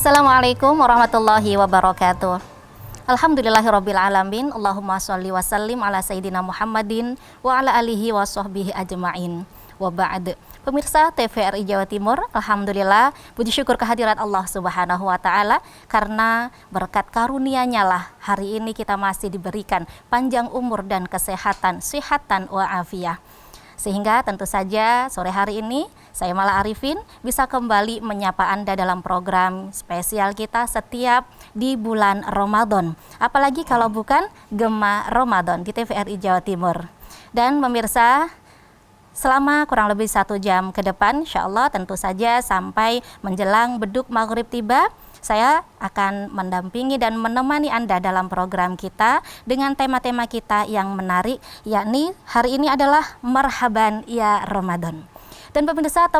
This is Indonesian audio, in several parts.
Assalamualaikum warahmatullahi wabarakatuh. Alhamdulillahirabbil alamin. Allahumma sholli wa sallim ala sayyidina Muhammadin wa ala alihi wa sahbihi ajmain. Wa ba'd. Pemirsa TVRI Jawa Timur, alhamdulillah puji syukur kehadirat Allah Subhanahu wa taala karena berkat karunia-Nya lah hari ini kita masih diberikan panjang umur dan kesehatan, sihatan wa afiyah. Sehingga tentu saja sore hari ini saya Mala Arifin bisa kembali menyapa Anda dalam program spesial kita setiap di bulan Ramadan. Apalagi kalau bukan Gema Ramadan di TVRI Jawa Timur. Dan pemirsa, selama kurang lebih 1 jam ke depan, insya Allah tentu saja sampai menjelang beduk maghrib tiba, saya akan mendampingi dan menemani Anda dalam program kita dengan tema-tema kita yang menarik, yakni hari ini adalah Marhaban Ya Ramadan. Dan pemirsa,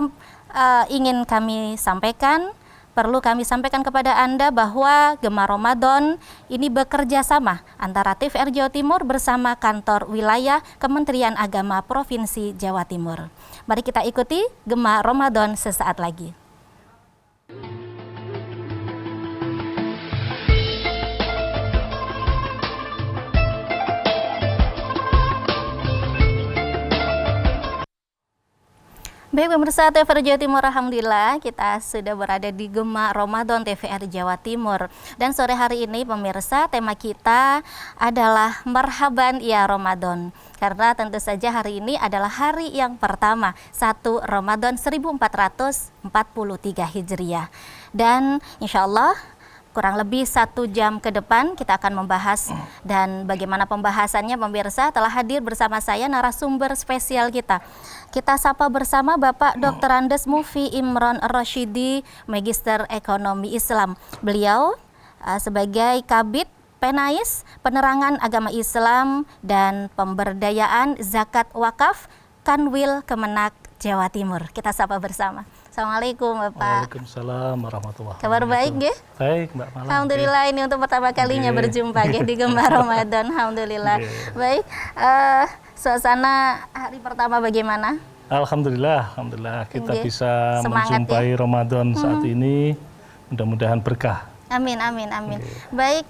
ingin kami sampaikan, perlu kami sampaikan kepada Anda bahwa Gema Ramadan ini bekerja sama antara TVRI Jawa Timur bersama kantor wilayah Kementerian Agama Provinsi Jawa Timur. Mari kita ikuti Gema Ramadan sesaat lagi. Baik pemirsa TVRI Jawa Timur, alhamdulillah kita sudah berada di Gema Ramadan TVRI Jawa Timur. Dan sore hari ini pemirsa, tema kita adalah Marhaban Ya Ramadan. Karena tentu saja hari ini adalah hari yang pertama 1 Ramadan 1443 Hijriah. Dan insya Allah kurang lebih 1 jam ke depan kita akan membahas, dan bagaimana pembahasannya pemirsa, telah hadir bersama saya narasumber spesial kita. Kita sapa bersama Bapak Dr. Andes Mufi Imron Roshidi, Magister Ekonomi Islam. Beliau sebagai Kabid Penais Penerangan Agama Islam dan Pemberdayaan Zakat Wakaf Kanwil Kemenak Jawa Timur. Kita sapa bersama. Assalamualaikum Bapak. Waalaikumsalam warahmatullahi wabarakatuh. Kabar baik nggih? Baik Mbak Mala. Alhamdulillah, ini untuk pertama kalinya berjumpa nggih di Gema Ramadan. Alhamdulillah. Baik, suasana hari pertama bagaimana? Alhamdulillah kita bisa menjumpai Ramadan saat ini. Mudah-mudahan berkah. Amin. Baik,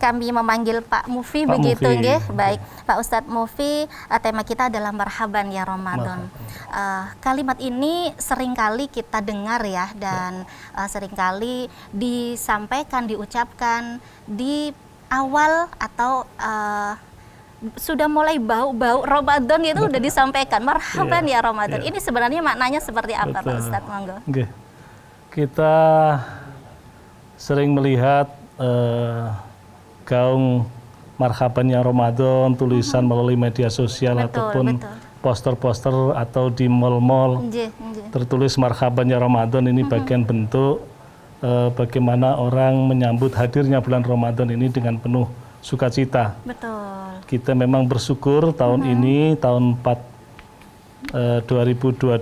kami memanggil Pak Mufi begitu nggih. Baik, Pak Ustadz Mufi, tema kita adalah Marhaban Ya Ramadan. Kalimat ini seringkali kita dengar ya, dan seringkali disampaikan, diucapkan di awal atau sudah mulai bau-bau Ramadan itu udah disampaikan Marhaban Ya Ramadan. Ini sebenarnya maknanya seperti apa Pak Ustadz? Monggo. Kita sering melihat gaung Marhaban Ya Ramadan, tulisan melalui media sosial ataupun poster-poster atau di mal-mal tertulis Marhaban Ya Ramadan. Ini bagian bentuk bagaimana orang menyambut hadirnya bulan Ramadan ini dengan penuh sukacita. Betul. Kita memang bersyukur tahun ini, tahun 2022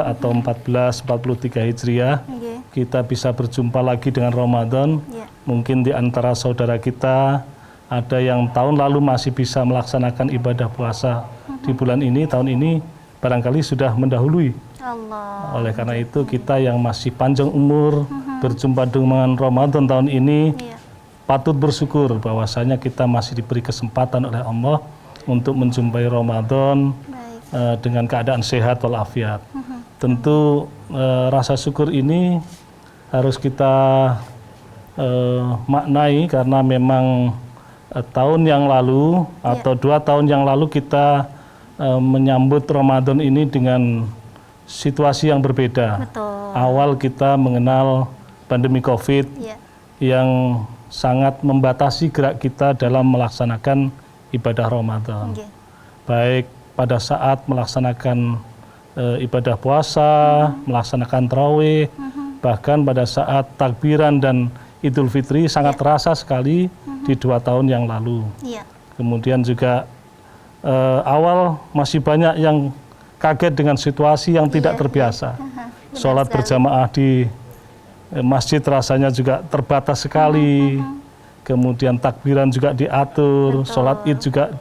atau 1443 Hijriah, kita bisa berjumpa lagi dengan Ramadan. Mungkin di antara saudara kita ada yang tahun lalu masih bisa melaksanakan ibadah puasa di bulan ini, tahun ini barangkali sudah mendahului. Oleh karena itu kita yang masih panjang umur berjumpa dengan Ramadan tahun ini patut bersyukur bahwasanya kita masih diberi kesempatan oleh Allah untuk menjumpai Ramadan dengan keadaan sehat walafiat. Tentu rasa syukur ini harus kita maknai karena memang tahun yang lalu atau 2 tahun yang lalu kita menyambut Ramadan ini dengan situasi yang berbeda. Awal kita mengenal pandemi COVID yang sangat membatasi gerak kita dalam melaksanakan ibadah Ramadan. Baik pada saat melaksanakan ibadah puasa, melaksanakan tarawih, bahkan pada saat takbiran dan Idul Fitri sangat terasa sekali di 2 tahun yang lalu. Kemudian juga awal masih banyak yang kaget dengan situasi yang tidak terbiasa. Sholat berjamaah di masjid rasanya juga terbatas sekali. Kemudian takbiran juga diatur, sholat id juga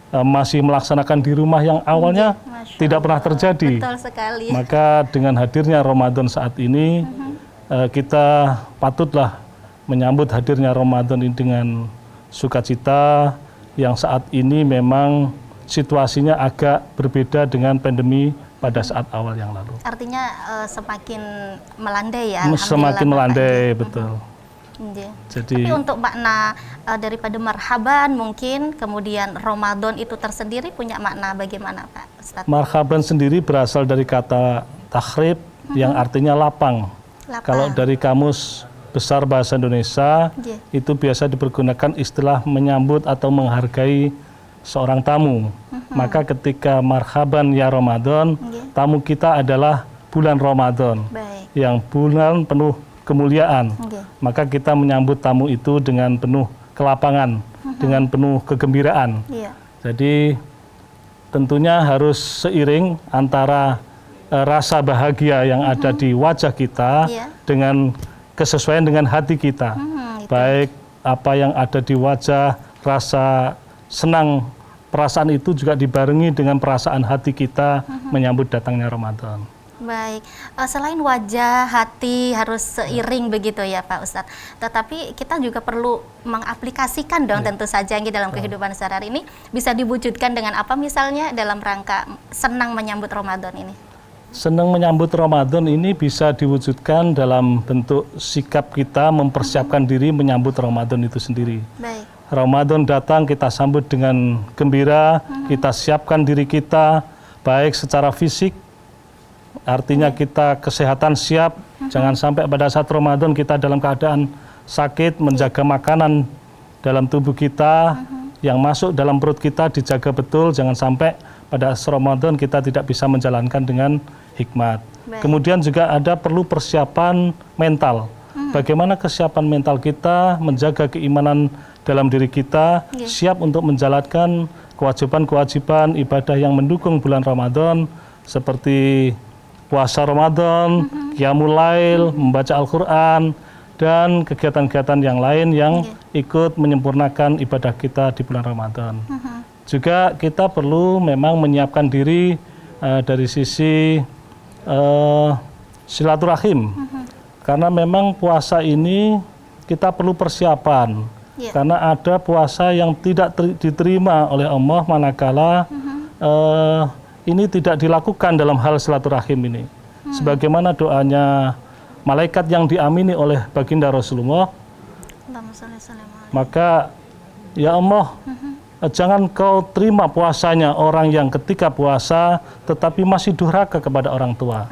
masih melaksanakan di rumah yang awalnya tidak pernah terjadi. Betul sekali. Maka dengan hadirnya Ramadan saat ini, kita patutlah menyambut hadirnya Ramadan ini dengan sukacita yang saat ini memang situasinya agak berbeda dengan pandemi pada saat awal yang lalu. Artinya semakin melandai ya? Semakin melandai, betul. Jadi, tapi untuk makna daripada marhaban mungkin, kemudian Ramadan itu tersendiri punya makna bagaimana Pak Ustadz? Marhaban sendiri berasal dari kata takhrib yang artinya lapang. Kalau dari kamus besar bahasa Indonesia, itu biasa dipergunakan istilah menyambut atau menghargai seorang tamu. Maka ketika marhaban ya Ramadan, tamu kita adalah bulan Ramadan, yang bulan penuh kemuliaan. Maka kita menyambut tamu itu dengan penuh kelapangan, dengan penuh kegembiraan. Jadi tentunya harus seiring antara rasa bahagia yang ada di wajah kita dengan kesesuaian dengan hati kita. Baik apa yang ada di wajah, rasa senang, perasaan itu juga dibarengi dengan perasaan hati kita menyambut datangnya Ramadan. Baik, selain wajah, hati harus seiring begitu ya Pak Ustadz. Tetapi kita juga perlu mengaplikasikan dong tentu saja dalam kehidupan sehari-hari ini. Bisa diwujudkan dengan apa misalnya dalam rangka senang menyambut Ramadan ini? Senang menyambut Ramadan ini bisa diwujudkan dalam bentuk sikap kita mempersiapkan diri menyambut Ramadan itu sendiri. Baik. Ramadan datang, kita sambut dengan gembira, kita siapkan diri kita, baik secara fisik, artinya kita kesehatan siap, jangan sampai pada saat Ramadan kita dalam keadaan sakit, menjaga makanan dalam tubuh kita, yang masuk dalam perut kita dijaga betul, jangan sampai pada Ramadan kita tidak bisa menjalankan dengan hikmat. Kemudian juga ada perlu persiapan mental. Bagaimana kesiapan mental kita, menjaga keimanan dalam diri kita, siap untuk menjalankan kewajiban-kewajiban ibadah yang mendukung bulan Ramadan, seperti puasa Ramadan, qiyamul lail, membaca Al-Quran, dan kegiatan-kegiatan yang lain yang ikut menyempurnakan ibadah kita di bulan Ramadan. Juga kita perlu memang menyiapkan diri dari sisi silaturahim, karena memang puasa ini kita perlu persiapan, karena ada puasa yang tidak diterima oleh Allah manakala ini tidak dilakukan dalam hal silaturahim ini. Sebagaimana doanya malaikat yang diamini oleh baginda Rasulullah, maka ya Allah, jangan kau terima puasanya orang yang ketika puasa tetapi masih durhaka kepada orang tua.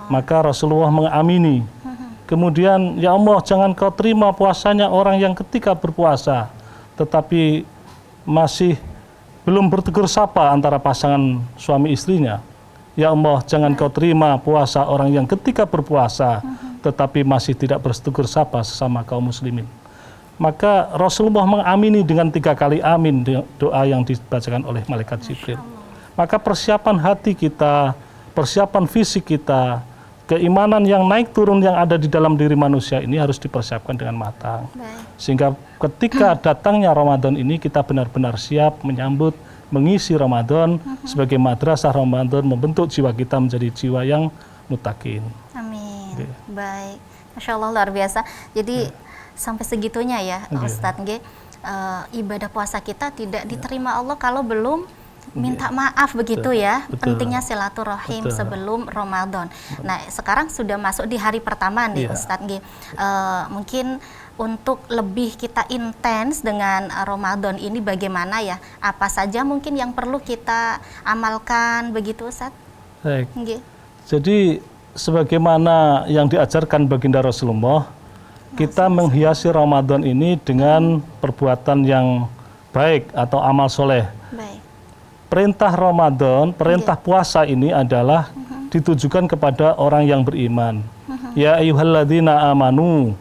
Maka Rasulullah mengamini. Kemudian ya Allah, jangan kau terima puasanya orang yang ketika berpuasa tetapi masih belum bertegur sapa antara pasangan suami istrinya. Ya Allah, jangan kau terima puasa orang yang ketika berpuasa tetapi masih tidak bertegur sapa sesama kaum muslimin. Maka Rasulullah mengamini dengan 3 kali amin doa yang dibacakan oleh malaikat Jibril. Maka persiapan hati kita, persiapan fisik kita, keimanan yang naik turun yang ada di dalam diri manusia ini harus dipersiapkan dengan matang. Sehingga ketika datangnya Ramadan ini kita benar-benar siap menyambut, mengisi Ramadan sebagai madrasah Ramadan, membentuk jiwa kita menjadi jiwa yang mutakin. Amin. Baik, Masya Allah, luar biasa. Jadi sampai segitunya ya Ustadz, ibadah puasa kita tidak diterima Allah kalau belum minta maaf begitu ya. Pentingnya silaturahim sebelum Ramadan. Nah, sekarang sudah masuk di hari pertama nih Ustadz, mungkin untuk lebih kita intens dengan Ramadan ini bagaimana ya? Apa saja mungkin yang perlu kita amalkan begitu Ustadz? Baik. Jadi sebagaimana yang diajarkan baginda Rasulullah, kita menghiasi Ramadan ini dengan perbuatan yang baik atau amal soleh. Perintah Ramadan, perintah puasa ini adalah ditujukan kepada orang yang beriman. Ya ayyuhalladzina amanu,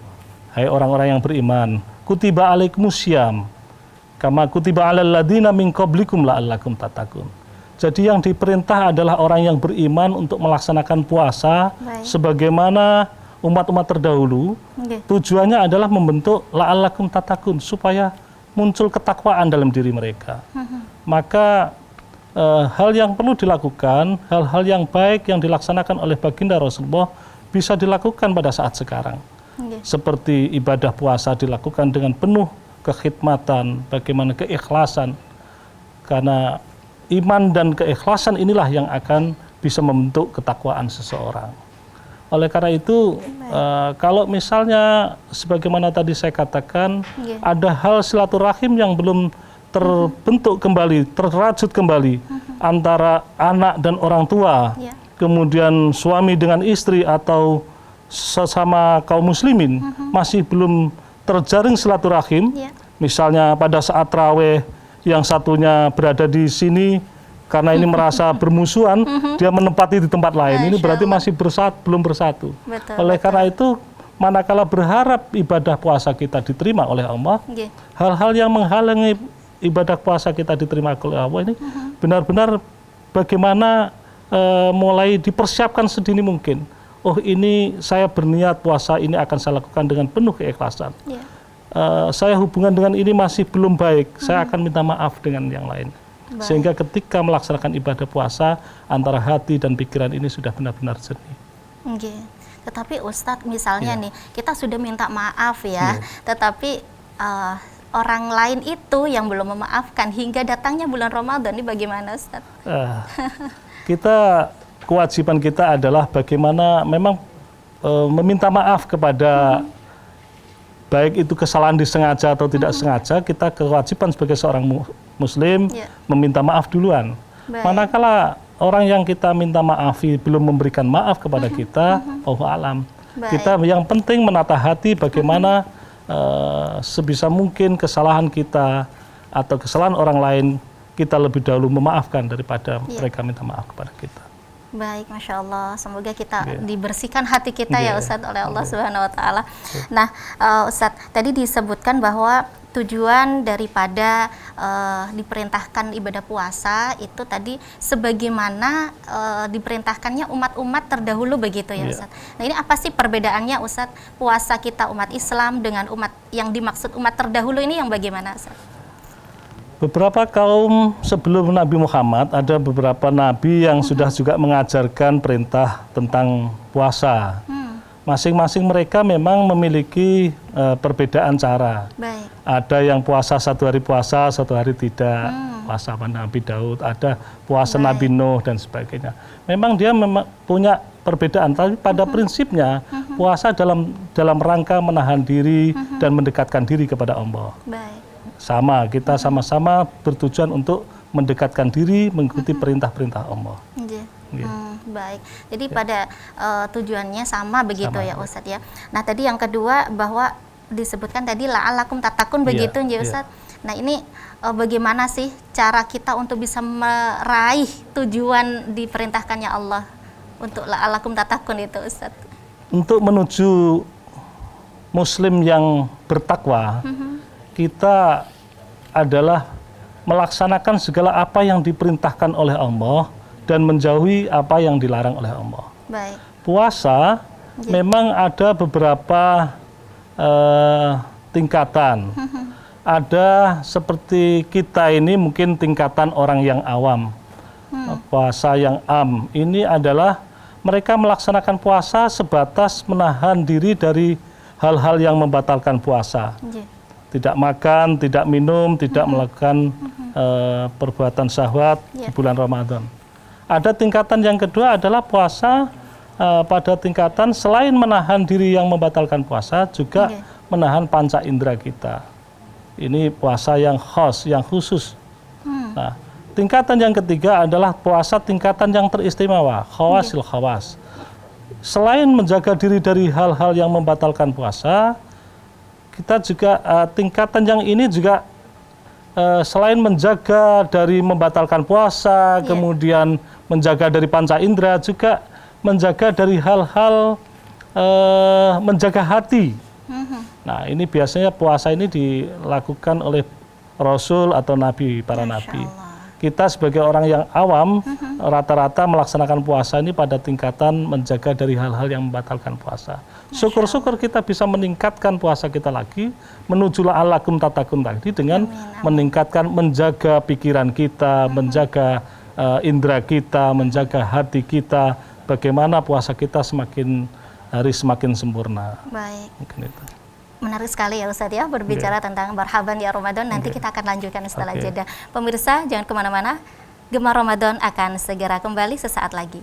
hai orang-orang yang beriman, kutiba alaikumusiyam, kama kutiba alal ladzina min qablikum la'allakum tattaqun. Jadi yang diperintah adalah orang yang beriman untuk melaksanakan puasa sebagaimana umat-umat terdahulu. Tujuannya adalah membentuk la'allakum tattaqun, supaya muncul ketakwaan dalam diri mereka. Maka hal yang perlu dilakukan, hal-hal yang baik yang dilaksanakan oleh baginda Rasulullah bisa dilakukan pada saat sekarang. Seperti ibadah puasa dilakukan dengan penuh kekhidmatan, bagaimana keikhlasan. Karena iman dan keikhlasan inilah yang akan bisa membentuk ketakwaan seseorang. Oleh karena itu, kalau misalnya sebagaimana tadi saya katakan, ada hal silaturahim yang belum terbentuk kembali, terrajut kembali antara anak dan orang tua, kemudian suami dengan istri atau sesama kaum muslimin masih belum terjaring silaturahim. Misalnya pada saat raweh yang satunya berada di sini karena ini merasa bermusuhan, dia menempati di tempat lain. Ini berarti masih belum bersatu. Oleh karena itu, manakala berharap ibadah puasa kita diterima oleh Allah, hal-hal yang menghalangi ibadah puasa kita diterima oleh Allah ini benar-benar bagaimana mulai dipersiapkan sedini mungkin. Oh, ini saya berniat puasa ini akan saya lakukan dengan penuh keikhlasan. Saya hubungan dengan ini masih belum baik, saya akan minta maaf dengan yang lain. Sehingga ketika melaksanakan ibadah puasa, antara hati dan pikiran ini sudah benar-benar jernih. Tetapi Ustadz, misalnya nih, kita sudah minta maaf ya, tetapi orang lain itu yang belum memaafkan hingga datangnya bulan Ramadan, ini bagaimana Ustadz? Kewajiban kita adalah bagaimana memang meminta maaf kepada baik itu kesalahan disengaja atau tidak sengaja, kita kewajiban sebagai seorang muslim meminta maaf duluan. Manakala orang yang kita minta maafi belum memberikan maaf kepada kita, Allahu alam. Kita yang penting menata hati bagaimana sebisa mungkin kesalahan kita atau kesalahan orang lain kita lebih dahulu memaafkan daripada mereka minta maaf kepada kita. Baik, Masya Allah. Semoga kita dibersihkan hati kita ya Ustadz oleh Allah Subhanahu Wa Taala. Nah, Ustadz, tadi disebutkan bahwa tujuan daripada diperintahkan ibadah puasa itu tadi sebagaimana diperintahkannya umat-umat terdahulu begitu ya Ustadz. Nah, ini apa sih perbedaannya Ustadz, puasa kita umat Islam dengan umat yang dimaksud umat terdahulu ini yang bagaimana Ustadz? Beberapa kaum sebelum Nabi Muhammad, ada beberapa nabi yang sudah juga mengajarkan perintah tentang puasa. Masing-masing mereka memang memiliki perbedaan cara. Ada yang puasa 1 hari puasa, 1 hari tidak. Puasa Nabi Daud, ada puasa Nabi Nuh dan sebagainya. Memang dia punya perbedaan, tapi pada prinsipnya puasa dalam rangka menahan diri dan mendekatkan diri kepada Allah. Sama, kita sama-sama bertujuan untuk mendekatkan diri mengikuti perintah-perintah Allah. Baik, jadi pada tujuannya sama begitu ya Ustadz ya. Nah, tadi yang kedua bahwa disebutkan tadi la'alakum tatakun begitu ya Ustadz. Nah, ini bagaimana sih cara kita untuk bisa meraih tujuan diperintahkannya Allah untuk la'alakum tatakun itu Ustadz? Untuk menuju muslim yang bertakwa, kita adalah melaksanakan segala apa yang diperintahkan oleh Allah dan menjauhi apa yang dilarang oleh Allah. Puasa memang ada beberapa tingkatan. Ada seperti kita ini mungkin tingkatan orang yang awam. Puasa yang am ini adalah mereka melaksanakan puasa sebatas menahan diri dari hal-hal yang membatalkan puasa. Tidak makan, tidak minum, tidak melakukan perbuatan syahwat di bulan Ramadan. Ada tingkatan yang kedua adalah puasa pada tingkatan selain menahan diri yang membatalkan puasa, juga menahan panca indera kita. Ini puasa yang khas, yang khusus. Nah, tingkatan yang ketiga adalah puasa tingkatan yang teristimewa, khawasil khawas. Selain menjaga diri dari hal-hal yang membatalkan puasa, kita juga tingkatan yang ini juga selain menjaga dari membatalkan puasa, kemudian menjaga dari panca indera, juga menjaga dari hal-hal menjaga hati. Nah, ini biasanya puasa ini dilakukan oleh Rasul atau Nabi, para Nabi. Kita sebagai orang yang awam rata-rata melaksanakan puasa ini pada tingkatan menjaga dari hal-hal yang membatalkan puasa. Syukur-syukur kita bisa meningkatkan puasa kita lagi menuju la'alakum tatakun tadi dengan meningkatkan, menjaga pikiran kita, menjaga indera kita, menjaga hati kita, bagaimana puasa kita semakin hari semakin sempurna. Baik. Mungkin itu. Menarik sekali ya Ustadz ya, berbicara tentang marhaban ya Ramadan. Nanti kita akan lanjutkan setelah jeda. Pemirsa jangan kemana-mana, Gemar Ramadan akan segera kembali sesaat lagi.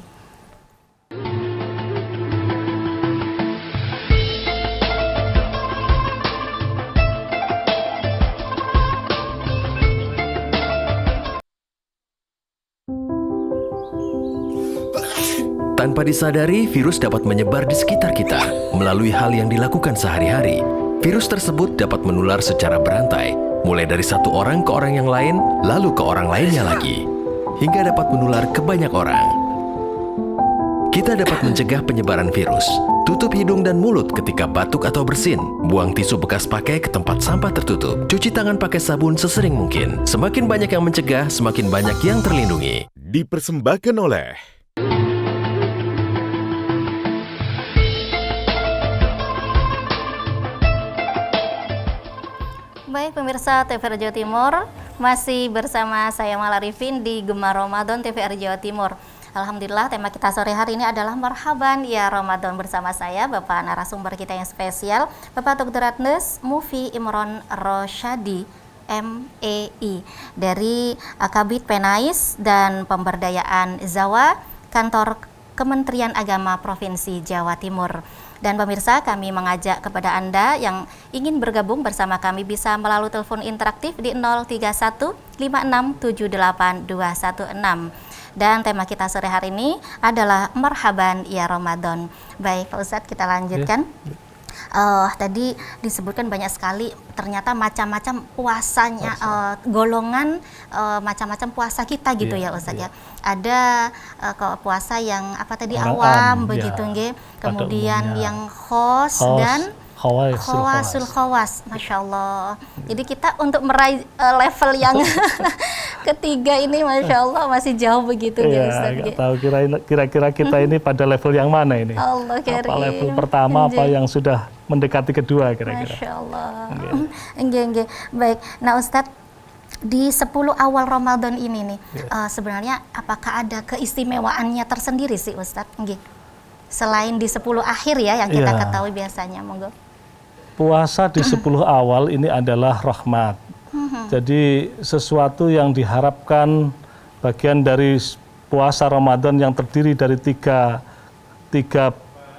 Tanpa disadari, virus dapat menyebar di sekitar kita melalui hal yang dilakukan sehari-hari. Virus tersebut dapat menular secara berantai, mulai dari satu orang ke orang yang lain, lalu ke orang lainnya lagi, hingga dapat menular ke banyak orang. Kita dapat mencegah penyebaran virus. Tutup hidung dan mulut ketika batuk atau bersin. Buang tisu bekas pakai ke tempat sampah tertutup. Cuci tangan pakai sabun sesering mungkin. Semakin banyak yang mencegah, semakin banyak yang terlindungi. Dipersembahkan oleh Baik pemirsa TVRI Jawa Timur, masih bersama saya Mala Arifin di Gemar Ramadan TVRI Jawa Timur. Alhamdulillah tema kita sore hari ini adalah Marhaban ya Ramadan, bersama saya Bapak narasumber kita yang spesial, Bapak Dr. Agnes Mufi Imron Rosyadi MEI dari Kabid Penais dan Pemberdayaan Zawa, Kantor Kementerian Agama Provinsi Jawa Timur. Dan pemirsa, kami mengajak kepada Anda yang ingin bergabung bersama kami bisa melalui telepon interaktif di 031 5678 216. Dan tema kita sore hari ini adalah Marhaban ya Ramadan. Baik Pak Ustadz, kita lanjutkan. Tadi disebutkan banyak sekali ternyata macam-macam puasanya, golongan macam-macam puasa kita gitu ya Ustadz ya. Ada puasa yang apa tadi awam begitu nggih, kemudian yang khos dan khawasul khawas, Masya Allah. Jadi kita untuk meraih level yang ketiga ini Masya Allah masih jauh begitu ya Ustaz. Nggak tahu kira-kira kita ini pada level yang mana ini? Allah karim. Apa level pertama, apa yang sudah mendekati kedua kira-kira? Masya Allah. Enggak. Baik, nah Ustadz, di 10 awal Ramadan ini nih, sebenarnya apakah ada keistimewaannya tersendiri sih Ustadz? Nggih. Selain di 10 akhir ya yang kita ketahui biasanya, monggo. Puasa di 10 awal ini adalah rahmat. Jadi sesuatu yang diharapkan, bagian dari puasa Ramadan yang terdiri dari tiga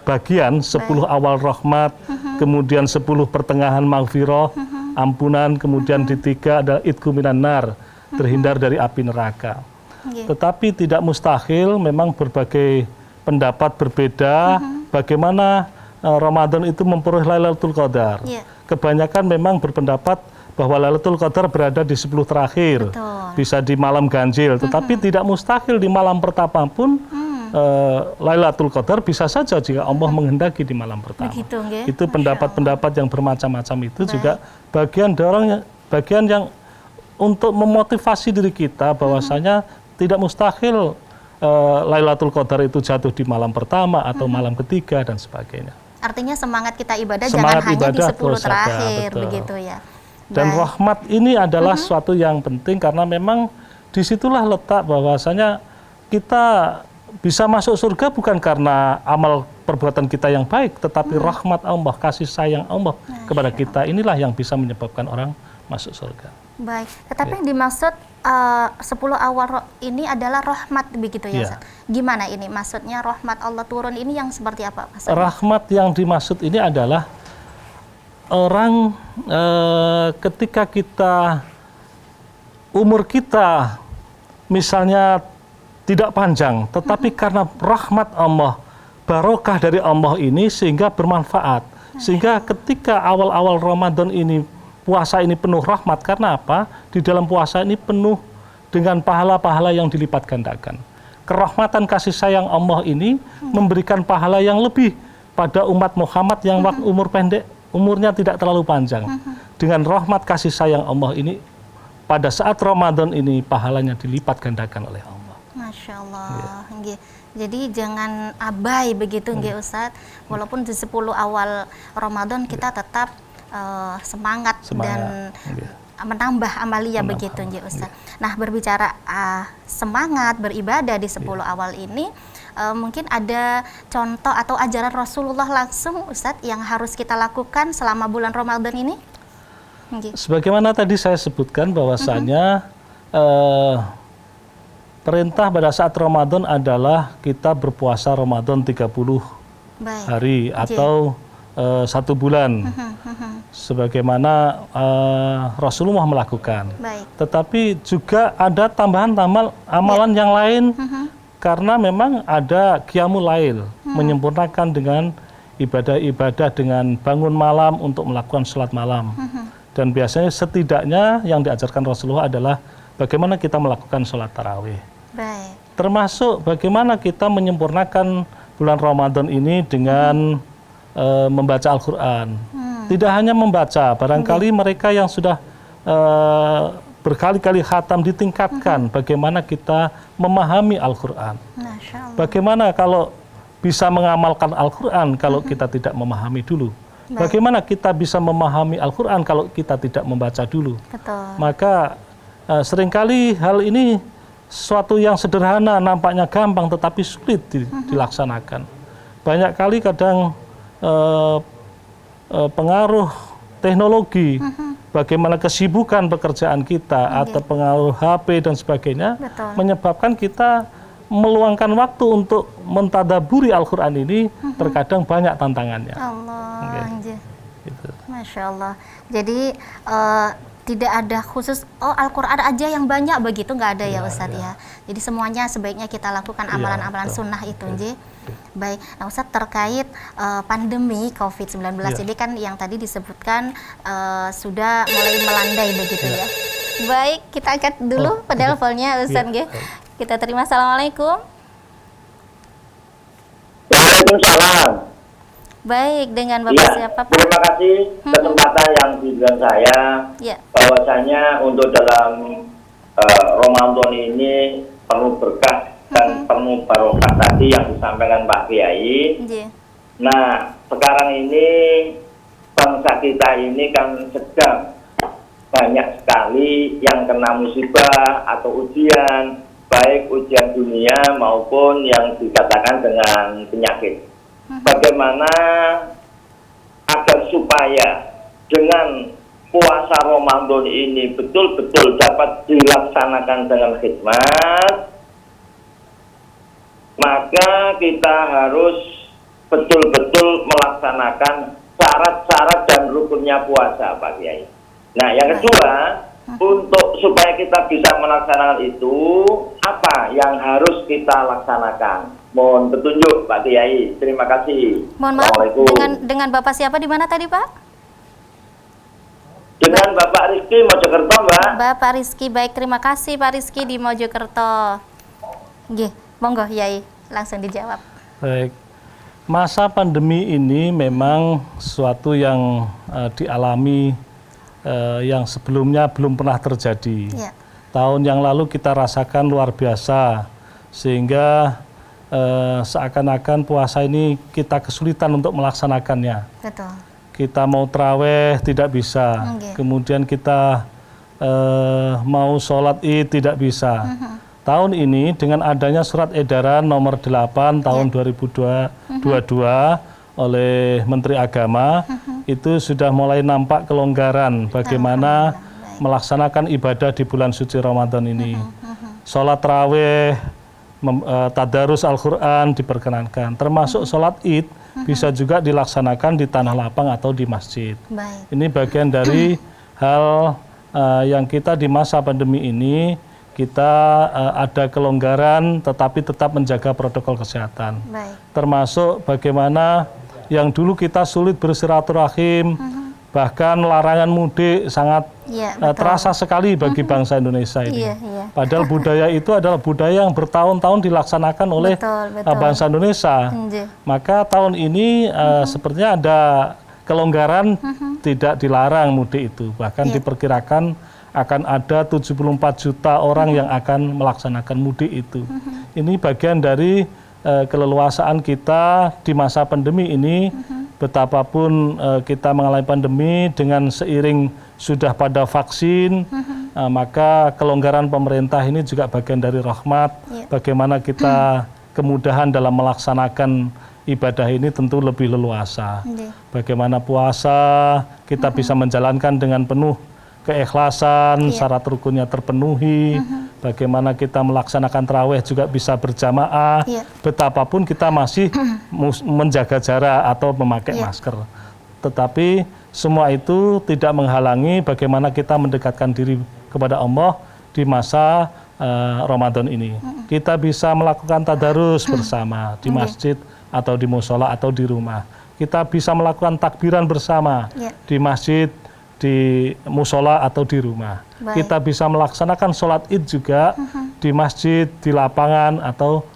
bagian, 10 awal rahmat, kemudian 10 pertengahan maghfirah, ampunan, kemudian di 3 ada idku minan nar, terhindar dari api neraka. Tetapi tidak mustahil, memang berbagai pendapat berbeda bagaimana Ramadan itu memperoleh Lailatul Qadar. Kebanyakan memang berpendapat bahwa Lailatul Qadar berada di 10 terakhir. Bisa di malam ganjil, tetapi tidak mustahil di malam pertama pun Lailatul Qadar bisa saja jika Allah menghendaki di malam pertama. Begitu, itu pendapat-pendapat yang bermacam-macam itu juga bagian yang untuk memotivasi diri kita bahwasanya tidak mustahil Lailatul Qadar itu jatuh di malam pertama atau malam ketiga dan sebagainya. Artinya semangat kita ibadah jangan hanya di 10 terakhir, begitu ya. Dan rahmat ini adalah suatu yang penting karena memang disitulah letak bahwasanya kita bisa masuk surga bukan karena amal perbuatan kita yang baik, tetapi rahmat Allah, kasih sayang Allah kepada kita, inilah yang bisa menyebabkan orang masuk surga. Baik, tetapi yang dimaksud 10 awal ini adalah rahmat begitu ya Ustaz? Gimana ini maksudnya rahmat Allah turun ini yang seperti apa Mas? Rahmat yang dimaksud ini adalah orang ketika umur kita misalnya tidak panjang, tetapi karena rahmat Allah, barokah dari Allah ini sehingga bermanfaat. Sehingga ketika awal-awal Ramadan ini, puasa ini penuh rahmat, karena apa? Di dalam puasa ini penuh dengan pahala-pahala yang dilipat gandakan. Kerahmatan kasih sayang Allah ini memberikan pahala yang lebih pada umat Muhammad yang umur pendek, umurnya tidak terlalu panjang. Dengan rahmat kasih sayang Allah ini, pada saat Ramadan ini pahalanya dilipat gandakan oleh Allah. Masya Allah. Jadi jangan abai begitu nggih Ustadz. Walaupun di 10 awal Ramadan kita tetap semangat dan menambah amalia begitu nggih Ustadz. Nah, berbicara semangat beribadah di 10 awal ini, mungkin ada contoh atau ajaran Rasulullah langsung Ustadz yang harus kita lakukan selama bulan Ramadan ini? Sebagaimana tadi saya sebutkan bahwasanya perintah pada saat Ramadan adalah kita berpuasa Ramadan 30 hari atau 1 bulan. Sebagaimana Rasulullah melakukan. Tetapi juga ada tambahan amalan yang lain karena memang ada qiyamul lail, menyempurnakan dengan ibadah-ibadah dengan bangun malam untuk melakukan sholat malam. Dan biasanya setidaknya yang diajarkan Rasulullah adalah bagaimana kita melakukan sholat tarawih. Termasuk bagaimana kita menyempurnakan bulan Ramadan ini dengan membaca Al-Quran. Tidak hanya membaca, barangkali mereka yang sudah berkali-kali khatam ditingkatkan bagaimana kita memahami Al-Quran. Bagaimana kalau bisa mengamalkan Al-Quran kalau kita tidak memahami dulu. Bagaimana kita bisa memahami Al-Quran kalau kita tidak membaca dulu. Maka seringkali hal ini sesuatu yang sederhana, nampaknya gampang tetapi sulit dilaksanakan. Banyak kali kadang pengaruh teknologi, bagaimana kesibukan pekerjaan kita atau pengaruh HP dan sebagainya menyebabkan kita meluangkan waktu untuk mentadaburi Al-Quran ini terkadang banyak tantangannya. Gitu. Masya Allah. Jadi tidak ada khusus Al-Quran aja yang banyak begitu, nggak ada ya Ustadz ya. Jadi semuanya sebaiknya kita lakukan amalan-amalan sunnah itu. Baik, nah Ustadz terkait pandemi COVID-19 ini kan yang tadi disebutkan sudah mulai melandai begitu ya. Baik, kita angkat dulu penelponnya Ustadz. Kita terima. Assalamualaikum. Waalaikumsalam. Baik, dengan Bapak siapa Pak? Terima kasih kesempatan yang diberikan saya. Bahwasanya untuk dalam Ramadan ini penuh berkah dan penuh barokah tadi yang disampaikan Pak Kiai. Nah, sekarang ini bangsa kita ini kan sedang banyak sekali yang kena musibah atau ujian, baik ujian dunia maupun yang dikatakan dengan penyakit. Bagaimana agar supaya dengan puasa Ramadan ini betul-betul dapat dilaksanakan dengan khidmat, maka kita harus betul-betul melaksanakan syarat-syarat dan rukunnya puasa, Pak Kiai. Nah, yang kedua, untuk supaya kita bisa melaksanakan itu, apa yang harus kita laksanakan? Mohon petunjuk Pak Kiai. Terima kasih. Mohon maaf, dengan Bapak siapa di mana tadi Pak? Dengan Bapak Rizky Mojokerto, Mbak. Bapak Rizky, baik, terima kasih Pak Rizky di Mojokerto. Monggo Yai, langsung dijawab. Baik, masa pandemi ini memang sesuatu yang dialami yang sebelumnya belum pernah terjadi. Tahun yang lalu kita rasakan luar biasa, sehingga seakan-akan puasa ini kita kesulitan untuk melaksanakannya. Kita mau traweh tidak bisa, kemudian kita mau sholat id tidak bisa. Tahun ini dengan adanya surat edaran nomor 8 tahun 2022 oleh Menteri Agama, itu sudah mulai nampak kelonggaran bagaimana melaksanakan ibadah di bulan suci Ramadan ini. Sholat tarawih, tadarus Al-Quran diperkenankan, termasuk sholat id bisa juga dilaksanakan di tanah lapang atau di masjid. Ini bagian dari hal yang kita di masa pandemi ini, kita ada kelonggaran tetapi tetap menjaga protokol kesehatan. Termasuk bagaimana yang dulu kita sulit bersilaturahim, bahkan larangan mudik sangat terasa sekali bagi bangsa Indonesia ini. Padahal budaya itu adalah budaya yang bertahun-tahun dilaksanakan oleh bangsa Indonesia. Maka tahun ini sepertinya ada kelonggaran, tidak dilarang mudik itu. Bahkan diperkirakan akan ada 74 juta orang yang akan melaksanakan mudik itu. Ini bagian dari keleluasaan kita di masa pandemi ini. Betapapun kita mengalami pandemi, dengan seiring sudah pada vaksin, maka kelonggaran pemerintah ini juga bagian dari rahmat. Bagaimana kita kemudahan dalam melaksanakan ibadah ini tentu lebih leluasa. Bagaimana puasa kita bisa menjalankan dengan penuh keikhlasan, syarat rukunnya terpenuhi, bagaimana kita melaksanakan tarawih juga bisa berjamaah, betapapun kita masih menjaga jarak atau memakai masker. Tetapi semua itu tidak menghalangi bagaimana kita mendekatkan diri kepada Allah di masa Ramadan ini. Kita bisa melakukan tadarus bersama di masjid atau di musola atau di rumah. Kita bisa melakukan takbiran bersama di masjid, di musola atau di rumah. Kita bisa melaksanakan sholat id juga di masjid, di lapangan atau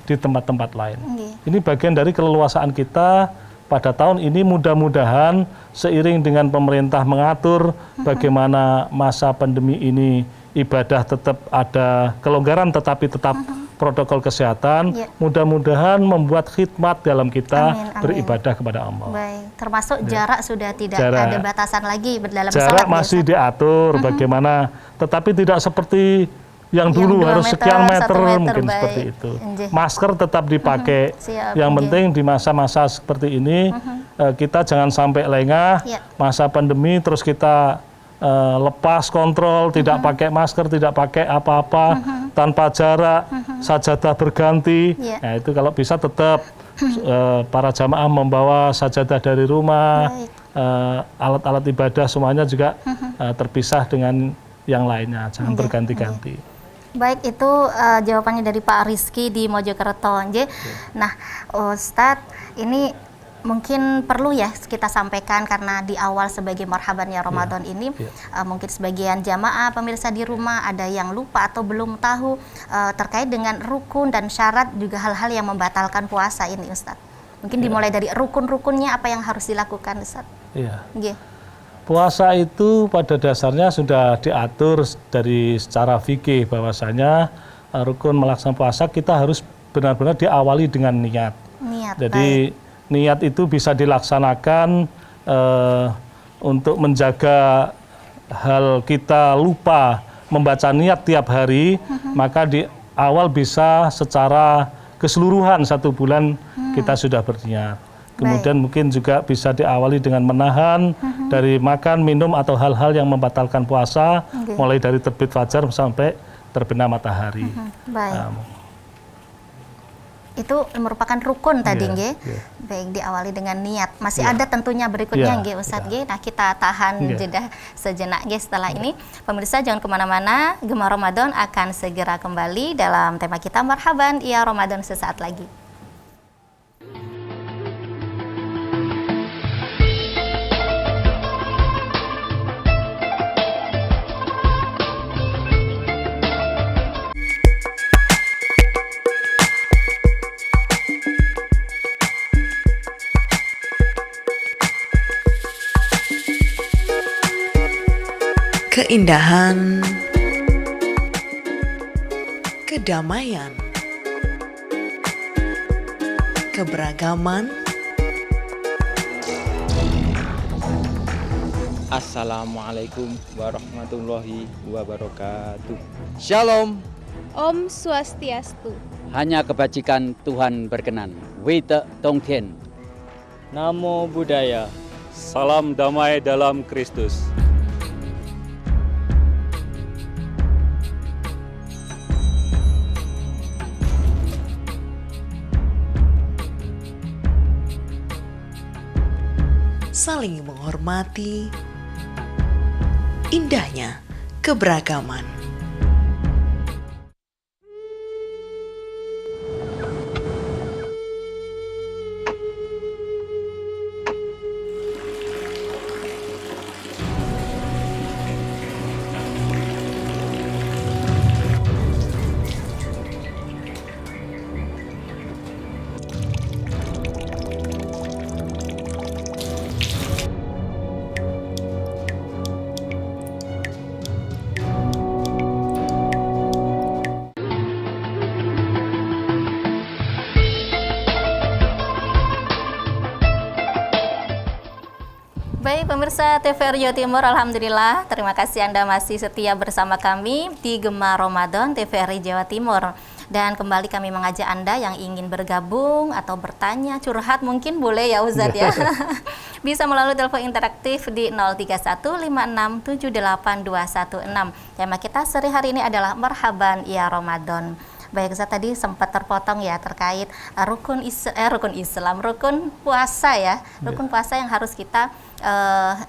di tempat-tempat lain. Ini bagian dari keleluasaan kita pada tahun ini. Mudah-mudahan seiring dengan pemerintah mengatur bagaimana masa pandemi ini ibadah tetap ada kelonggaran tetapi tetap protokol kesehatan, mudah-mudahan membuat khidmat dalam kita beribadah kepada Allah. Baik, termasuk jarak sudah tidak ada batasan lagi dalam jarak sholat. Masih diatur bagaimana, tetapi tidak seperti yang dulu harus sekian meter mungkin seperti itu. Masker tetap dipakai. Yang penting di masa-masa seperti ini kita jangan sampai lengah, masa pandemi terus kita lepas kontrol, tidak pakai masker, tidak pakai apa-apa, tanpa jarak, sajadah berganti. Nah itu kalau bisa tetap para jamaah membawa sajadah dari rumah, alat-alat ibadah semuanya juga terpisah dengan yang lainnya, jangan berganti-ganti. Baik, itu jawabannya dari Pak Rizky di Mojokerto. Nah, Ustadz, ini mungkin perlu ya kita sampaikan karena di awal sebagai marhaban ya Ramadan ini mungkin sebagian jamaah pemirsa di rumah ada yang lupa atau belum tahu terkait dengan rukun dan syarat juga hal-hal yang membatalkan puasa ini, Ustadz. Mungkin dimulai dari rukun-rukunnya apa yang harus dilakukan, Ustadz? Puasa itu pada dasarnya sudah diatur dari secara fikih bahwasanya rukun melaksanakan puasa kita harus benar-benar diawali dengan niat. Jadi niat itu bisa dilaksanakan untuk menjaga hal kita lupa membaca niat tiap hari, maka di awal bisa secara keseluruhan 1 bulan kita sudah berniat. Kemudian mungkin juga bisa diawali dengan menahan dari makan, minum atau hal-hal yang membatalkan puasa, mulai dari terbit fajar sampai terbenam matahari. Itu merupakan rukun tadi, baik diawali dengan niat. Masih ada tentunya berikutnya, Ustadz. Nah, kita tahan jeda sejenak, setelah ini. Pemirsa jangan kemana-mana, Gema Ramadan akan segera kembali dalam tema kita Marhaban Ya Ramadan sesaat lagi. Keindahan, kedamaian, keberagaman. Assalamualaikum warahmatullahi wabarakatuh. Shalom. Om Swastiastu. Hanya kebajikan Tuhan berkenan. Wite Tongtian. Namo Buddhaya. Salam damai dalam Kristus. Saling menghormati, indahnya keberagaman. Baik pemirsa TVRI Jawa Timur, alhamdulillah terima kasih Anda masih setia bersama kami di Gema Ramadan TVRI Jawa Timur. Dan kembali kami mengajak Anda yang ingin bergabung atau bertanya, curhat mungkin boleh ya Ustadz ya. Bisa melalui telepon interaktif di 0315678216. Tema kita sehari-hari ini adalah Marhaban ya Ramadan. Baik Ustadz, tadi sempat terpotong ya terkait rukun Islam, rukun puasa ya. Rukun puasa yang harus kita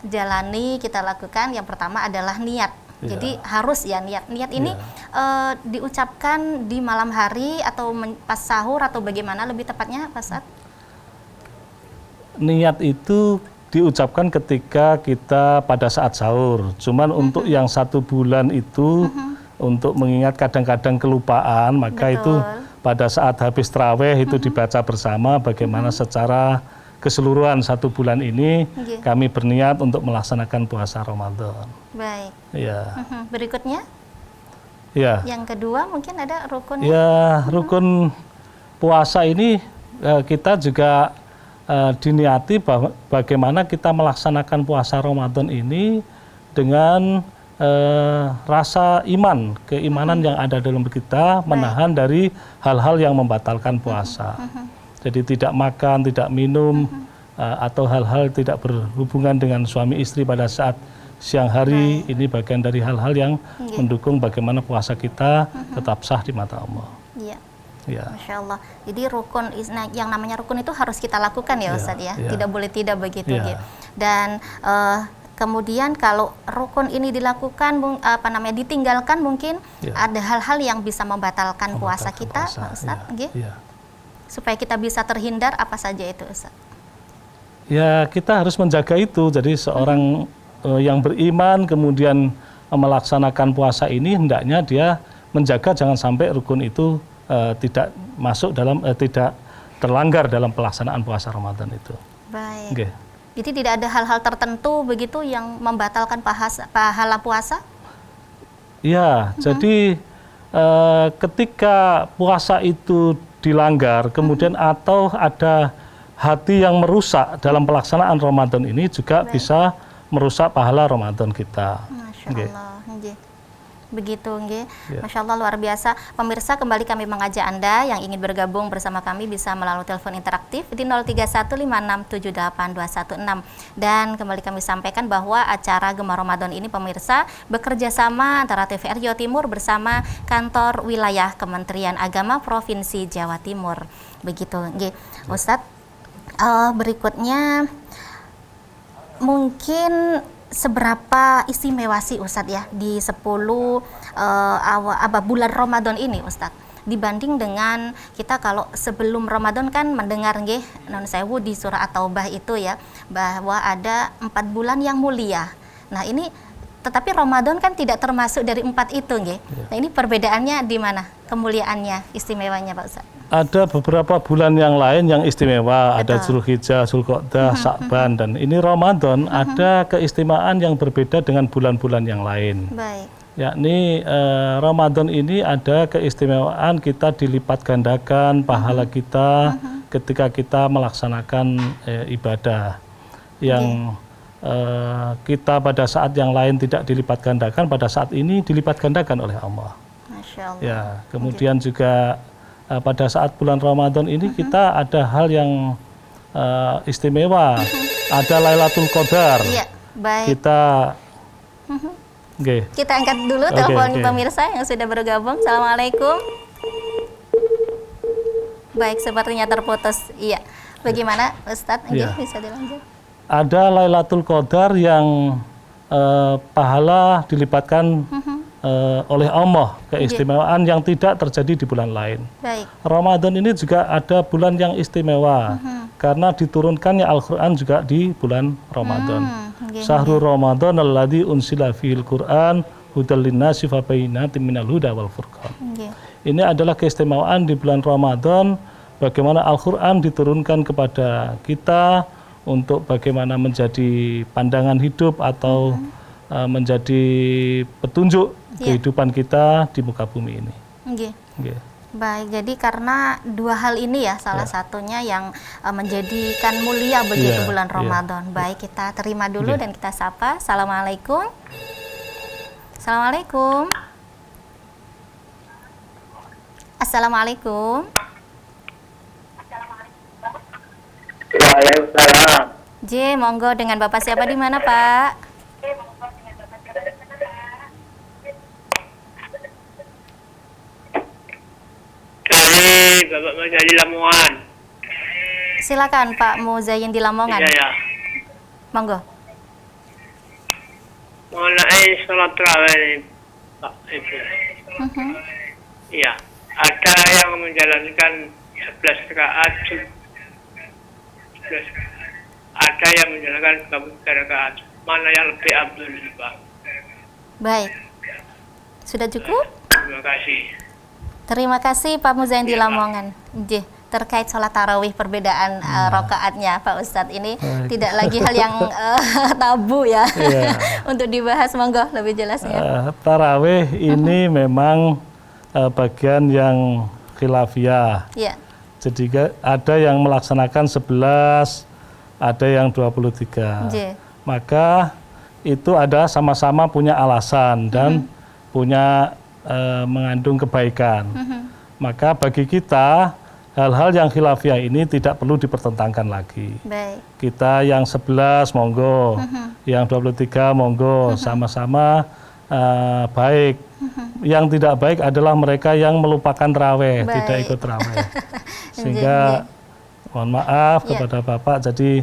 jalani, kita lakukan. Yang pertama adalah niat. Jadi harus ya niat ini diucapkan di malam hari atau pas sahur atau bagaimana lebih tepatnya Pak Ustadz? Niat itu diucapkan ketika kita pada saat sahur. Cuman untuk yang 1 bulan itu untuk mengingat kadang-kadang kelupaan, maka itu pada saat habis tarawih itu dibaca bersama bagaimana secara keseluruhan 1 bulan ini kami berniat untuk melaksanakan puasa Ramadan. Baik. Ya. Berikutnya? Ya. Yang kedua mungkin ada rukunnya? Ya, rukun puasa ini kita juga diniati bahwa bagaimana kita melaksanakan puasa Ramadan ini dengan rasa iman, keimanan yang ada dalam kita menahan dari hal-hal yang membatalkan puasa. Jadi tidak makan, tidak minum, atau hal-hal tidak berhubungan dengan suami istri pada saat siang hari. Ini bagian dari hal-hal yang mendukung bagaimana puasa kita tetap sah di mata Allah. Iya. Ya. Masya Allah. Jadi rukun, yang namanya rukun itu harus kita lakukan ya Ustadz ya. Tidak boleh tidak begitu. Dan kemudian kalau rukun ini dilakukan, ditinggalkan mungkin ada hal-hal yang bisa membatalkan puasa kita, Pak Ustadz. Supaya kita bisa terhindar, apa saja itu Ustadz? Ya, kita harus menjaga itu. Jadi seorang yang beriman kemudian melaksanakan puasa ini hendaknya dia menjaga jangan sampai rukun itu tidak masuk dalam tidak terlanggar dalam pelaksanaan puasa Ramadan itu. Baik. Jadi tidak ada hal-hal tertentu begitu yang membatalkan pahala puasa? Ya, jadi ketika puasa itu dilanggar, kemudian atau ada hati yang merusak dalam pelaksanaan Ramadan ini juga bisa merusak pahala Ramadan kita. Masya Allah. Begitu, Masya Allah, luar biasa. Pemirsa, kembali kami mengajak Anda yang ingin bergabung bersama kami bisa melalui telepon interaktif di 0315678216. Dan kembali kami sampaikan bahwa acara Gemar Ramadan ini pemirsa bekerja sama antara TVRI Jawa Timur bersama kantor wilayah Kementerian Agama Provinsi Jawa Timur. Begitu, Ustadz. Berikutnya mungkin seberapa istimewa sih Ustadz ya di 10 bulan Ramadan ini Ustadz dibanding dengan kita kalau sebelum Ramadan kan mendengar non sewu di surah At-Taubah itu ya bahwa ada 4 bulan yang mulia. Nah ini tetapi Ramadan kan tidak termasuk dari 4 itu Nah ini perbedaannya di mana kemuliaannya, istimewanya Pak Ustadz? Ada beberapa bulan yang lain yang istimewa, ada Zulhijjah, Zulqa'dah, Sya'ban, dan ini Ramadan ada keistimewaan yang berbeda dengan bulan-bulan yang lain. Baik. Yakni Ramadan ini ada keistimewaan kita dilipat gandakan pahala kita ketika kita melaksanakan ibadah yang kita pada saat yang lain tidak dilipat gandakan, pada saat ini dilipat gandakan oleh Allah. Masya Allah. Ya, kemudian juga pada saat bulan Ramadan ini kita ada hal yang istimewa, ada Lailatul Qadar. Iya, baik. Kita angkat dulu telepon pemirsa yang sudah bergabung. Assalamualaikum. Baik, sepertinya terputus. Iya, bagaimana Ustadz? Bisa dilanjut. Ada Lailatul Qadar yang pahala dilipatkan oleh Allah, keistimewaan yang tidak terjadi di bulan lain. Baik. Ramadan ini juga ada bulan yang istimewa karena diturunkannya Al-Quran juga di bulan Ramadan. Syahrul Ramadan alladzi unsila fihil Quran hudal linnasi fa bayyinatin minal huda wal furqan. Ini adalah keistimewaan di bulan Ramadan bagaimana Al-Quran diturunkan kepada kita untuk bagaimana menjadi pandangan hidup atau menjadi petunjuk kehidupan kita di muka bumi ini. Baik, jadi karena 2 hal ini ya salah satunya yang menjadikan mulia begitu bulan Ramadan. Baik, kita terima dulu dan kita sapa. Assalamualaikum. Assalamualaikum. Assalamualaikum. Waalaikumsalam. J, monggo dengan Bapak siapa di mana, Pak? Kami Bapak Muzayyin Lamongan. Silakan Pak Muzayyin di Lamongan. Iya ya. Monggo. Mengenai sholat tarawih ini, Pak Ibu. Iya, ada yang menjalankan 11 rakaat, 11. Ada yang menjalankan 3 rakaat. Mana yang lebih abdul, Pak? Baik. Sudah cukup? Terima kasih. Terima kasih Pak Muzayyin di Lamongan. J, terkait sholat tarawih perbedaan rakaatnya Pak Ustadz ini tidak lagi hal yang tabu ya untuk dibahas, monggo lebih jelasnya. Tarawih ini memang bagian yang khilafiyah. Ya. Jadi ada yang melaksanakan 11, ada yang 23. J. Maka itu ada sama-sama punya alasan dan punya mengandung kebaikan. Maka bagi kita hal-hal yang khilafiyah ini tidak perlu dipertentangkan lagi. Baik. Kita yang 11 monggo, yang 23 monggo, sama-sama baik. Yang tidak baik adalah mereka yang melupakan raweh, tidak ikut raweh. Sehingga mohon maaf kepada Bapak, jadi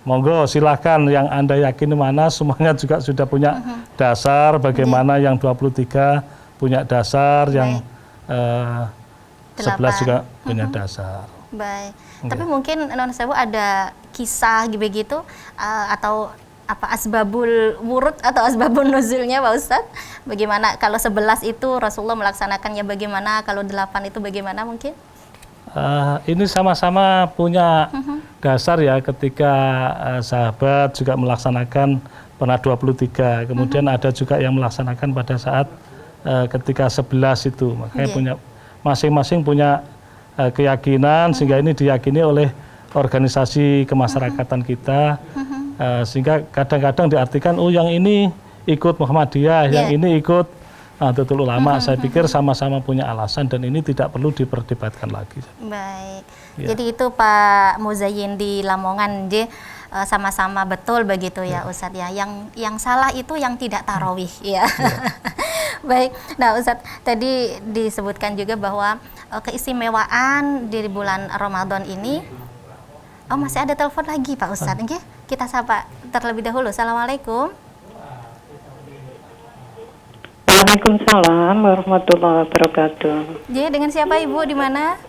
monggo silahkan yang Anda yakini mana, semuanya juga sudah punya dasar, bagaimana yang 23 punya dasar, yang 11 juga punya dasar. Baik. Tapi mungkin non sewu ada kisah begitu atau apa asbabul wurud atau asbabun nuzulnya Pak Ustadz? Bagaimana kalau 11 itu Rasulullah melaksanakannya bagaimana, kalau 8 itu bagaimana mungkin? Ini sama-sama punya dasar ya, ketika sahabat juga melaksanakan pernah 23, kemudian ada juga yang melaksanakan pada saat ketika 11 itu, makanya punya masing-masing punya keyakinan, sehingga ini diyakini oleh organisasi kemasyarakatan kita, sehingga kadang-kadang diartikan oh yang ini ikut Muhammadiyah, yang ini ikut Nahdlatul Ulama. Saya pikir sama-sama punya alasan dan ini tidak perlu diperdebatkan lagi. Baik. Jadi itu Pak Muzayyin di Lamongan, sama-sama betul begitu ya Ustadz ya. Yang salah itu yang tidak tarawih ya. Baik. Nah Ustadz, tadi disebutkan juga bahwa keistimewaan di bulan Ramadan ini. Oh masih ada telepon lagi Pak Ustadz. Okay? Kita sapa terlebih dahulu. Assalamualaikum. Waalaikumsalam warahmatullahi wabarakatuh. Jadi dengan siapa Ibu di mana?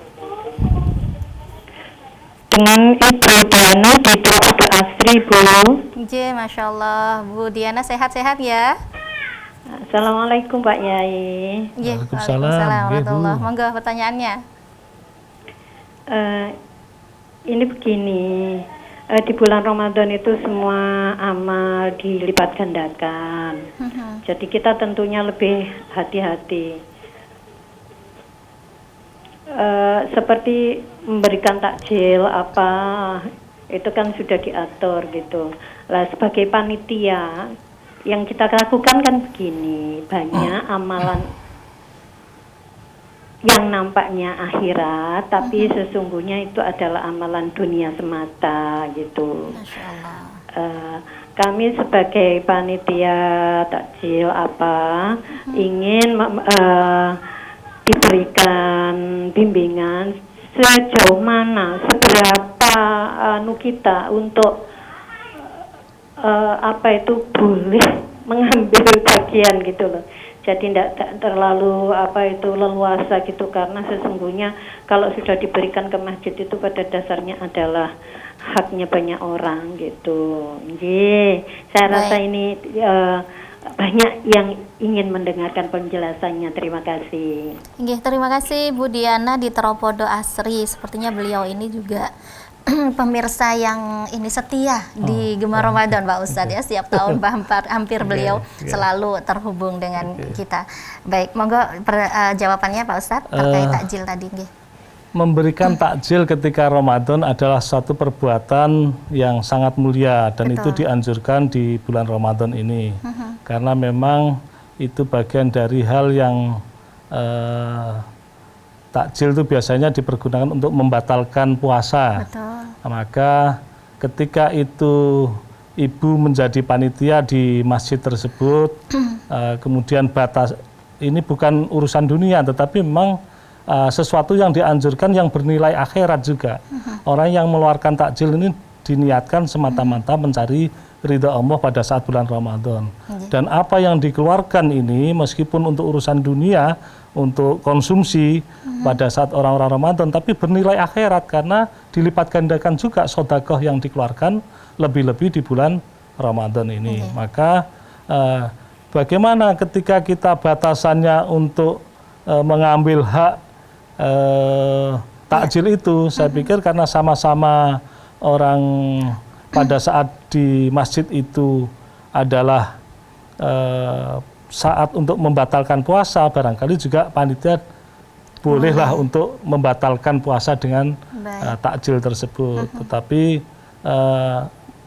Dengan Ibu Diana di Terapodo Asri, Bu. Masya Allah, Bu Diana sehat-sehat ya. Assalamualaikum Pak Yai. Waalaikumsalam warahmatullahi. Monggo pertanyaannya. Ini begini, di bulan Ramadan itu semua amal dilipat gandakan. Jadi kita tentunya lebih hati-hati. Seperti memberikan takjil apa, itu kan sudah diatur gitu. Lah sebagai panitia yang kita lakukan kan begini, banyak amalan yang nampaknya akhirat, tapi sesungguhnya itu adalah amalan dunia semata gitu. Masya Allah. Kami sebagai panitia takjil apa ingin diberikan bimbingan sejauh mana, seberapa kita untuk boleh mengambil bagian gitu loh. Jadi tidak terlalu leluasa gitu, karena sesungguhnya kalau sudah diberikan ke masjid itu pada dasarnya adalah haknya banyak orang gitu. Saya rasa ini banyak yang ingin mendengarkan penjelasannya. Terima kasih. Terima kasih Bu Diana di Terapodo Asri. Sepertinya beliau ini juga pemirsa yang ini setia di Gemar Ramadan Pak Ustadz ya. Setiap tahun hampir beliau selalu terhubung dengan kita. Baik, monggo jawabannya Pak Ustadz terkait takjil tadi. Memberikan takjil ketika Ramadan adalah suatu perbuatan yang sangat mulia dan itu dianjurkan di bulan Ramadan ini. Karena memang itu bagian dari hal yang takjil itu biasanya dipergunakan untuk membatalkan puasa. Betul. Maka ketika itu ibu menjadi panitia di masjid tersebut, kemudian batas ini bukan urusan dunia, tetapi memang sesuatu yang dianjurkan yang bernilai akhirat juga. Orang yang mengeluarkan takjil ini diniatkan semata-mata mencari ridha Allah pada saat bulan Ramadan. Dan apa yang dikeluarkan ini meskipun untuk urusan dunia, untuk konsumsi pada saat orang-orang Ramadan, tapi bernilai akhirat karena dilipat gandakan juga sedekah yang dikeluarkan lebih-lebih di bulan Ramadan ini. Maka bagaimana ketika kita batasannya untuk mengambil hak takjil itu, saya pikir karena sama-sama orang pada saat di masjid itu adalah saat untuk membatalkan puasa, barangkali juga panitia bolehlah untuk membatalkan puasa dengan takjil tersebut. Tetapi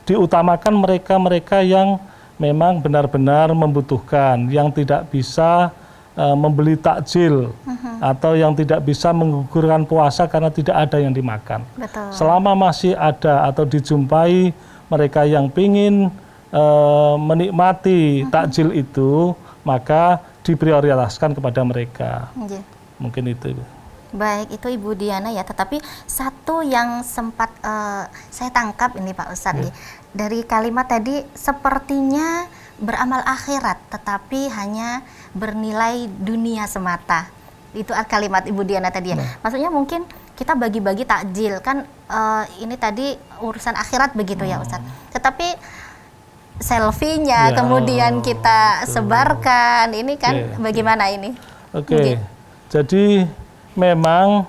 diutamakan mereka-mereka yang memang benar-benar membutuhkan, yang tidak bisa membeli takjil atau yang tidak bisa menggugurkan puasa karena tidak ada yang dimakan. Betul. Selama masih ada atau dijumpai mereka yang ingin menikmati takjil itu, maka diprioritaskan kepada mereka. Mungkin itu. Baik, itu Ibu Diana ya. Tetapi satu yang sempat saya tangkap ini Pak Ustadz, dari kalimat tadi sepertinya beramal akhirat, tetapi hanya bernilai dunia semata. Itu kalimat Ibu Diana tadi ya. Maksudnya mungkin kita bagi-bagi takjil kan ini tadi urusan akhirat begitu ya Ustadz. Tetapi selfie-nya kemudian kita sebarkan, ini kan bagaimana ini? Oke. Jadi memang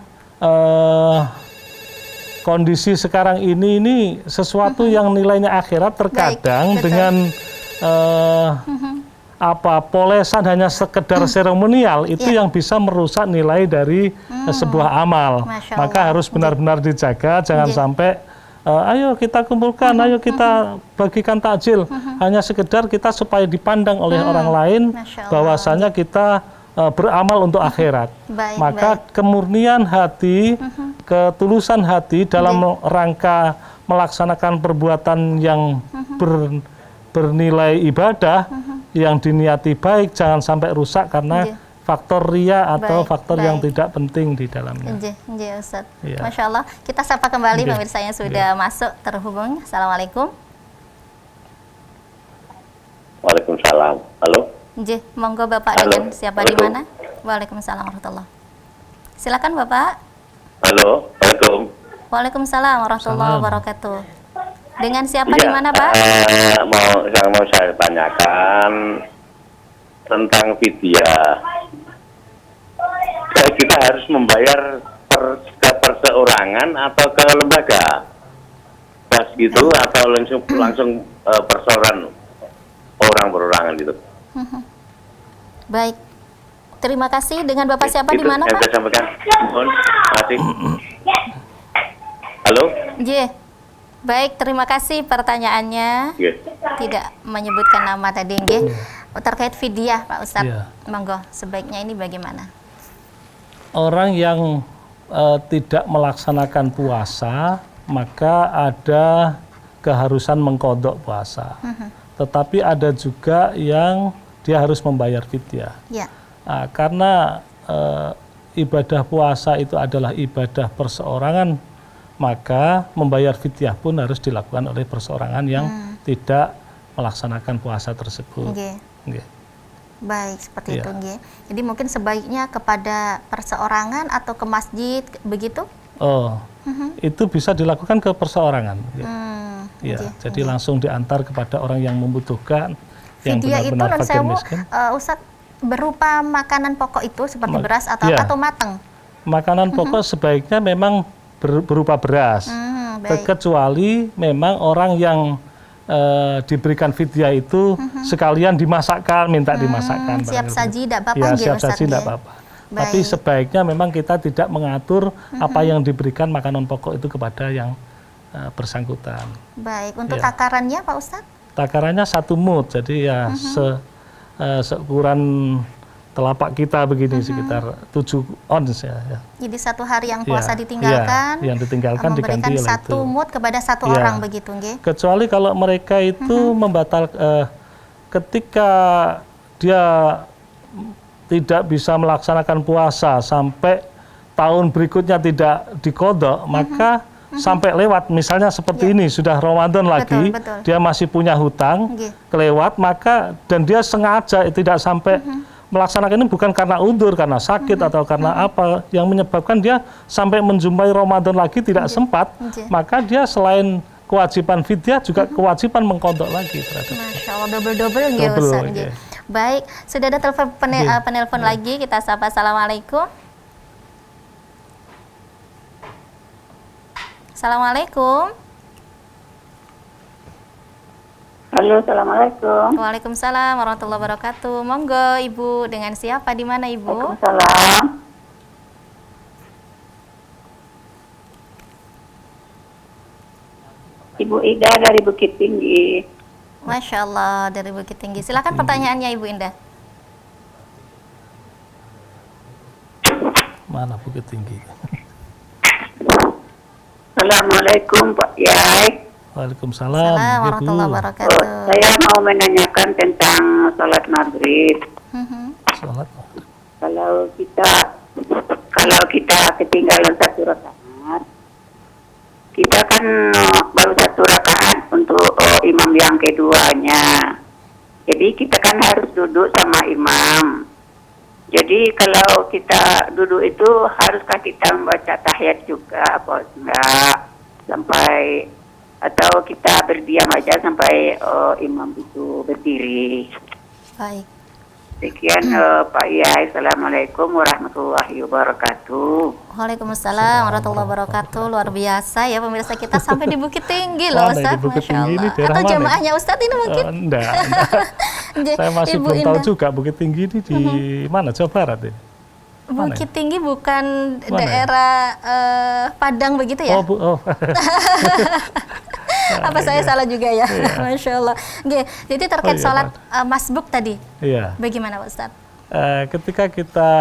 kondisi sekarang ini sesuatu yang nilainya akhirat terkadang dengan polesan hanya sekedar seremonial itu yang bisa merusak nilai dari sebuah amal. Maka harus benar-benar dijaga, jangan sampai ayo kita kumpulkan, ayo kita bagikan takjil, hanya sekedar kita supaya dipandang oleh orang lain bahwasanya kita beramal untuk akhirat. Maka kemurnian hati, ketulusan hati dalam rangka melaksanakan perbuatan yang bernilai ibadah, yang diniati baik, jangan sampai rusak karena faktor ria atau faktor yang tidak penting di dalamnya. Ustaz. Masya Allah. Kita sapa kembali pemirsa yang sudah masuk terhubung. Assalamualaikum. Waalaikumsalam. Halo. Monggo Bapak dengan siapa di mana? Waalaikumsalam warahmatullahi. Silakan Bapak. Halo. Waalaikumsalam. Waalaikumsalam warahmatullahi wabarakatuh. Dengan siapa di mana Pak? Mau saya tanyakan tentang fidyah. Kita harus membayar ke perseorangan atau ke lembaga gas gitu, atau langsung perseorangan orang perorangan gitu. Baik, terima kasih. Dengan Bapak siapa di mana Pak? Saya sampaikan. Mohon kasih. Halo. Baik, terima kasih pertanyaannya. Tidak menyebutkan nama tadi, terkait fidyah Pak Ustadz. Monggo, sebaiknya ini bagaimana? Orang yang tidak melaksanakan puasa, maka ada keharusan mengkodok puasa. Tetapi ada juga yang dia harus membayar fidyah. Karena ibadah puasa itu adalah ibadah perseorangan, maka membayar fidyah pun harus dilakukan oleh perseorangan yang tidak melaksanakan puasa tersebut. Baik, seperti itu. Jadi mungkin sebaiknya kepada perseorangan atau ke masjid begitu? Itu bisa dilakukan ke perseorangan. Jadi langsung diantar kepada orang yang membutuhkan, yang benar-benar fakir miskin. Ustadz, berupa makanan pokok itu seperti beras atau matang? Makanan pokok sebaiknya memang berupa beras, kecuali memang orang yang diberikan fidyah itu sekalian dimasakkan, minta dimasakkan. Siap saji tidak apa-apa, siap saji tidak apa-apa. Tapi sebaiknya memang kita tidak mengatur apa yang diberikan makanan pokok itu kepada yang bersangkutan. Baik, untuk takarannya Pak Ustadz? Takarannya 1 mud, jadi ya seukuran telapak kita begini sekitar 7 ons ya. Jadi satu hari yang puasa Ya, ditinggalkan, yang ditinggalkan memberikan diganti oleh satu itu. mud kepada satu Ya. orang begitu, nggih? Kecuali kalau mereka itu ketika dia tidak bisa melaksanakan puasa sampai tahun berikutnya tidak dikodok, maka sampai lewat, misalnya seperti ini sudah Ramadan lagi, betul. dia masih punya hutang, kelewat, maka dan dia sengaja tidak sampai melaksanakan ini bukan karena undur, karena sakit atau karena apa yang menyebabkan dia sampai menjumpai Ramadan lagi tidak sempat, maka dia selain kewajiban fidyah juga kewajiban mengkodok lagi terhadap. Masya Allah, double-double nggih Ustaz. Nggih. Baik, sudah ada telepon penelpon lagi, kita sapa. Assalamualaikum. Assalamualaikum. Halo, assalamualaikum. Waalaikumsalam warahmatullahi wabarakatuh. Monggo Ibu, dengan siapa, di mana Ibu? Waalaikumsalam. Ibu Ida dari Bukit Tinggi. Masya Allah, dari Bukit Tinggi. Silakan pertanyaannya Ibu Indah. Mana Bukit Tinggi? Assalamualaikum Pak Yai. Waalaikumsalam. Warahmatullahi wabarakatuh. Saya mau menanyakan tentang sholat maghrib. Sholat. Kalau kita ketinggalan satu rakaat, kita kan baru satu rakaat untuk imam yang keduanya. Jadi kita kan harus duduk sama imam. Jadi kalau kita duduk itu haruskah kita membaca tahiyat juga apa enggak, sampai atau kita berdiam aja sampai imam itu berdiri. Baik. Sekian Pak Yai. Assalamualaikum warahmatullahi wabarakatuh. Waalaikumsalam warahmatullahi wabarakatuh. Luar biasa ya pemirsa, kita sampai di Bukit Tinggi loh Ustaz. Masya Allah. Atau jamaahnya Ustaz ini mungkin? Enggak. Saya masih belum tahu juga Bukit Tinggi ini di mana, Jawa Barat ini? Bukit Tinggi bukan daerah Padang begitu ya? Apa saya salah juga ya? Masya Allah. Jadi terkait sholat masbuk tadi, bagaimana Pak Ustadz? Ketika kita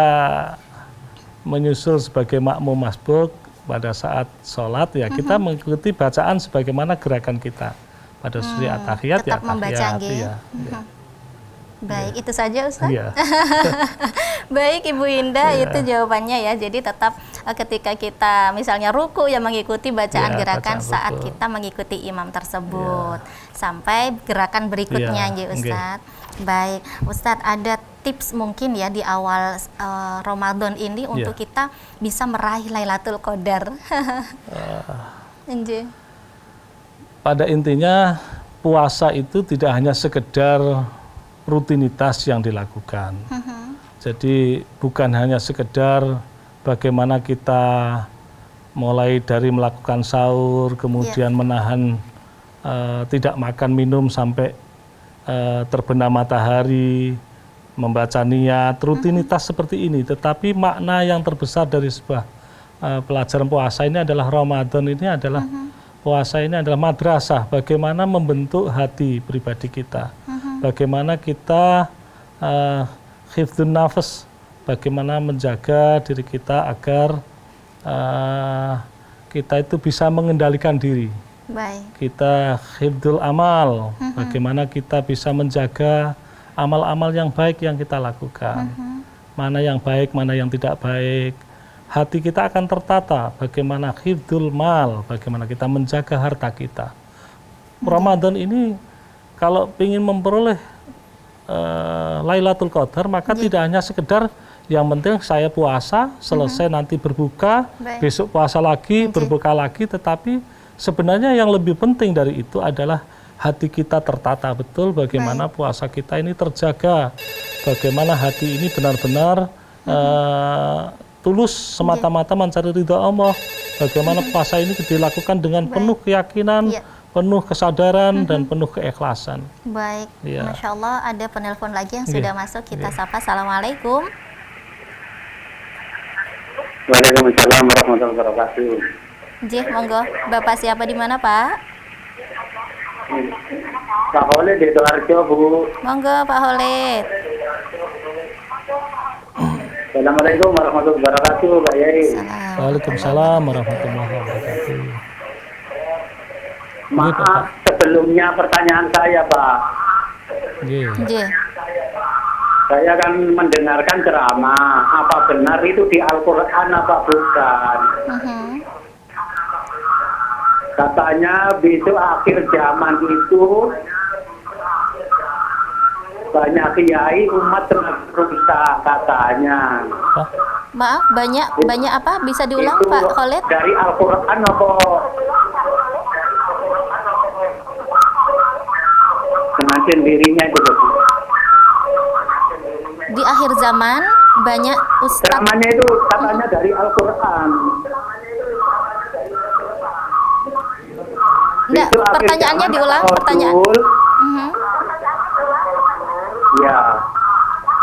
menyusul sebagai makmum masbuk pada saat sholat, ya kita mengikuti bacaan sebagaimana gerakan kita pada suri at-tahiyat, tetap membaca ya. Baik, itu saja Ustaz. Baik Ibu Indah, itu jawabannya ya. Jadi tetap ketika kita misalnya ruku ya mengikuti bacaan gerakan saat kita mengikuti imam tersebut sampai gerakan berikutnya ya Ustaz. Baik, Ustaz, ada tips mungkin ya di awal Ramadan ini untuk kita bisa meraih Lailatul Qadar. Pada intinya puasa itu tidak hanya sekedar rutinitas yang dilakukan. Jadi bukan hanya sekedar bagaimana kita mulai dari melakukan sahur, kemudian menahan tidak makan minum sampai terbenam matahari, membaca niat, rutinitas seperti ini. Tetapi makna yang terbesar dari sebuah pelajaran puasa ini adalah Ramadan ini adalah puasa ini adalah madrasah, bagaimana membentuk hati pribadi kita. Bagaimana kita hifdzun nafas, bagaimana menjaga diri kita agar kita itu bisa mengendalikan diri. Baik. Kita hifdzul amal, bagaimana kita bisa menjaga amal-amal yang baik yang kita lakukan. Mana yang baik, mana yang tidak baik. Hati kita akan tertata, bagaimana hifdzul mal, bagaimana kita menjaga harta kita. Ramadan ini kalau ingin memperoleh Lailatul Qadar, maka tidak hanya sekedar yang penting saya puasa, selesai nanti berbuka, besok puasa lagi, berbuka lagi, tetapi sebenarnya yang lebih penting dari itu adalah hati kita tertata betul, bagaimana puasa kita ini terjaga, bagaimana hati ini benar-benar tulus semata-mata mencari ridha Allah, bagaimana puasa ini dilakukan dengan penuh keyakinan, penuh kesadaran dan penuh keikhlasan. Baik, Masya Allah, ada penelpon lagi yang sudah masuk, kita sapa. Assalamualaikum. Waalaikumsalam warahmatullahi wabarakatuh. Monggo, Bapak siapa, di mana Pak? Pak Holid di Sidoarjo, Bu. Monggo Pak Holid. Assalamualaikum warahmatullahi wabarakatuh, Pak Yai. Waalaikumsalam warahmatullahi wabarakatuh. Maaf sebelumnya pertanyaan saya, Pak. Nggih. Saya kan mendengarkan ceramah, apa benar itu di Al-Quran apa bukan? Katanya besok akhir zaman itu banyak kiai umat semakin rusak katanya. Maaf, banyak apa? Bisa diulang itu Pak Khalid? Dari Al-Quran apa dengan sendirinya itu? Di akhir zaman banyak ustaz. Ceramahnya itu katanya dari Al-Quran. Enggak, pertanyaannya diulang, pertanyaan. Ya,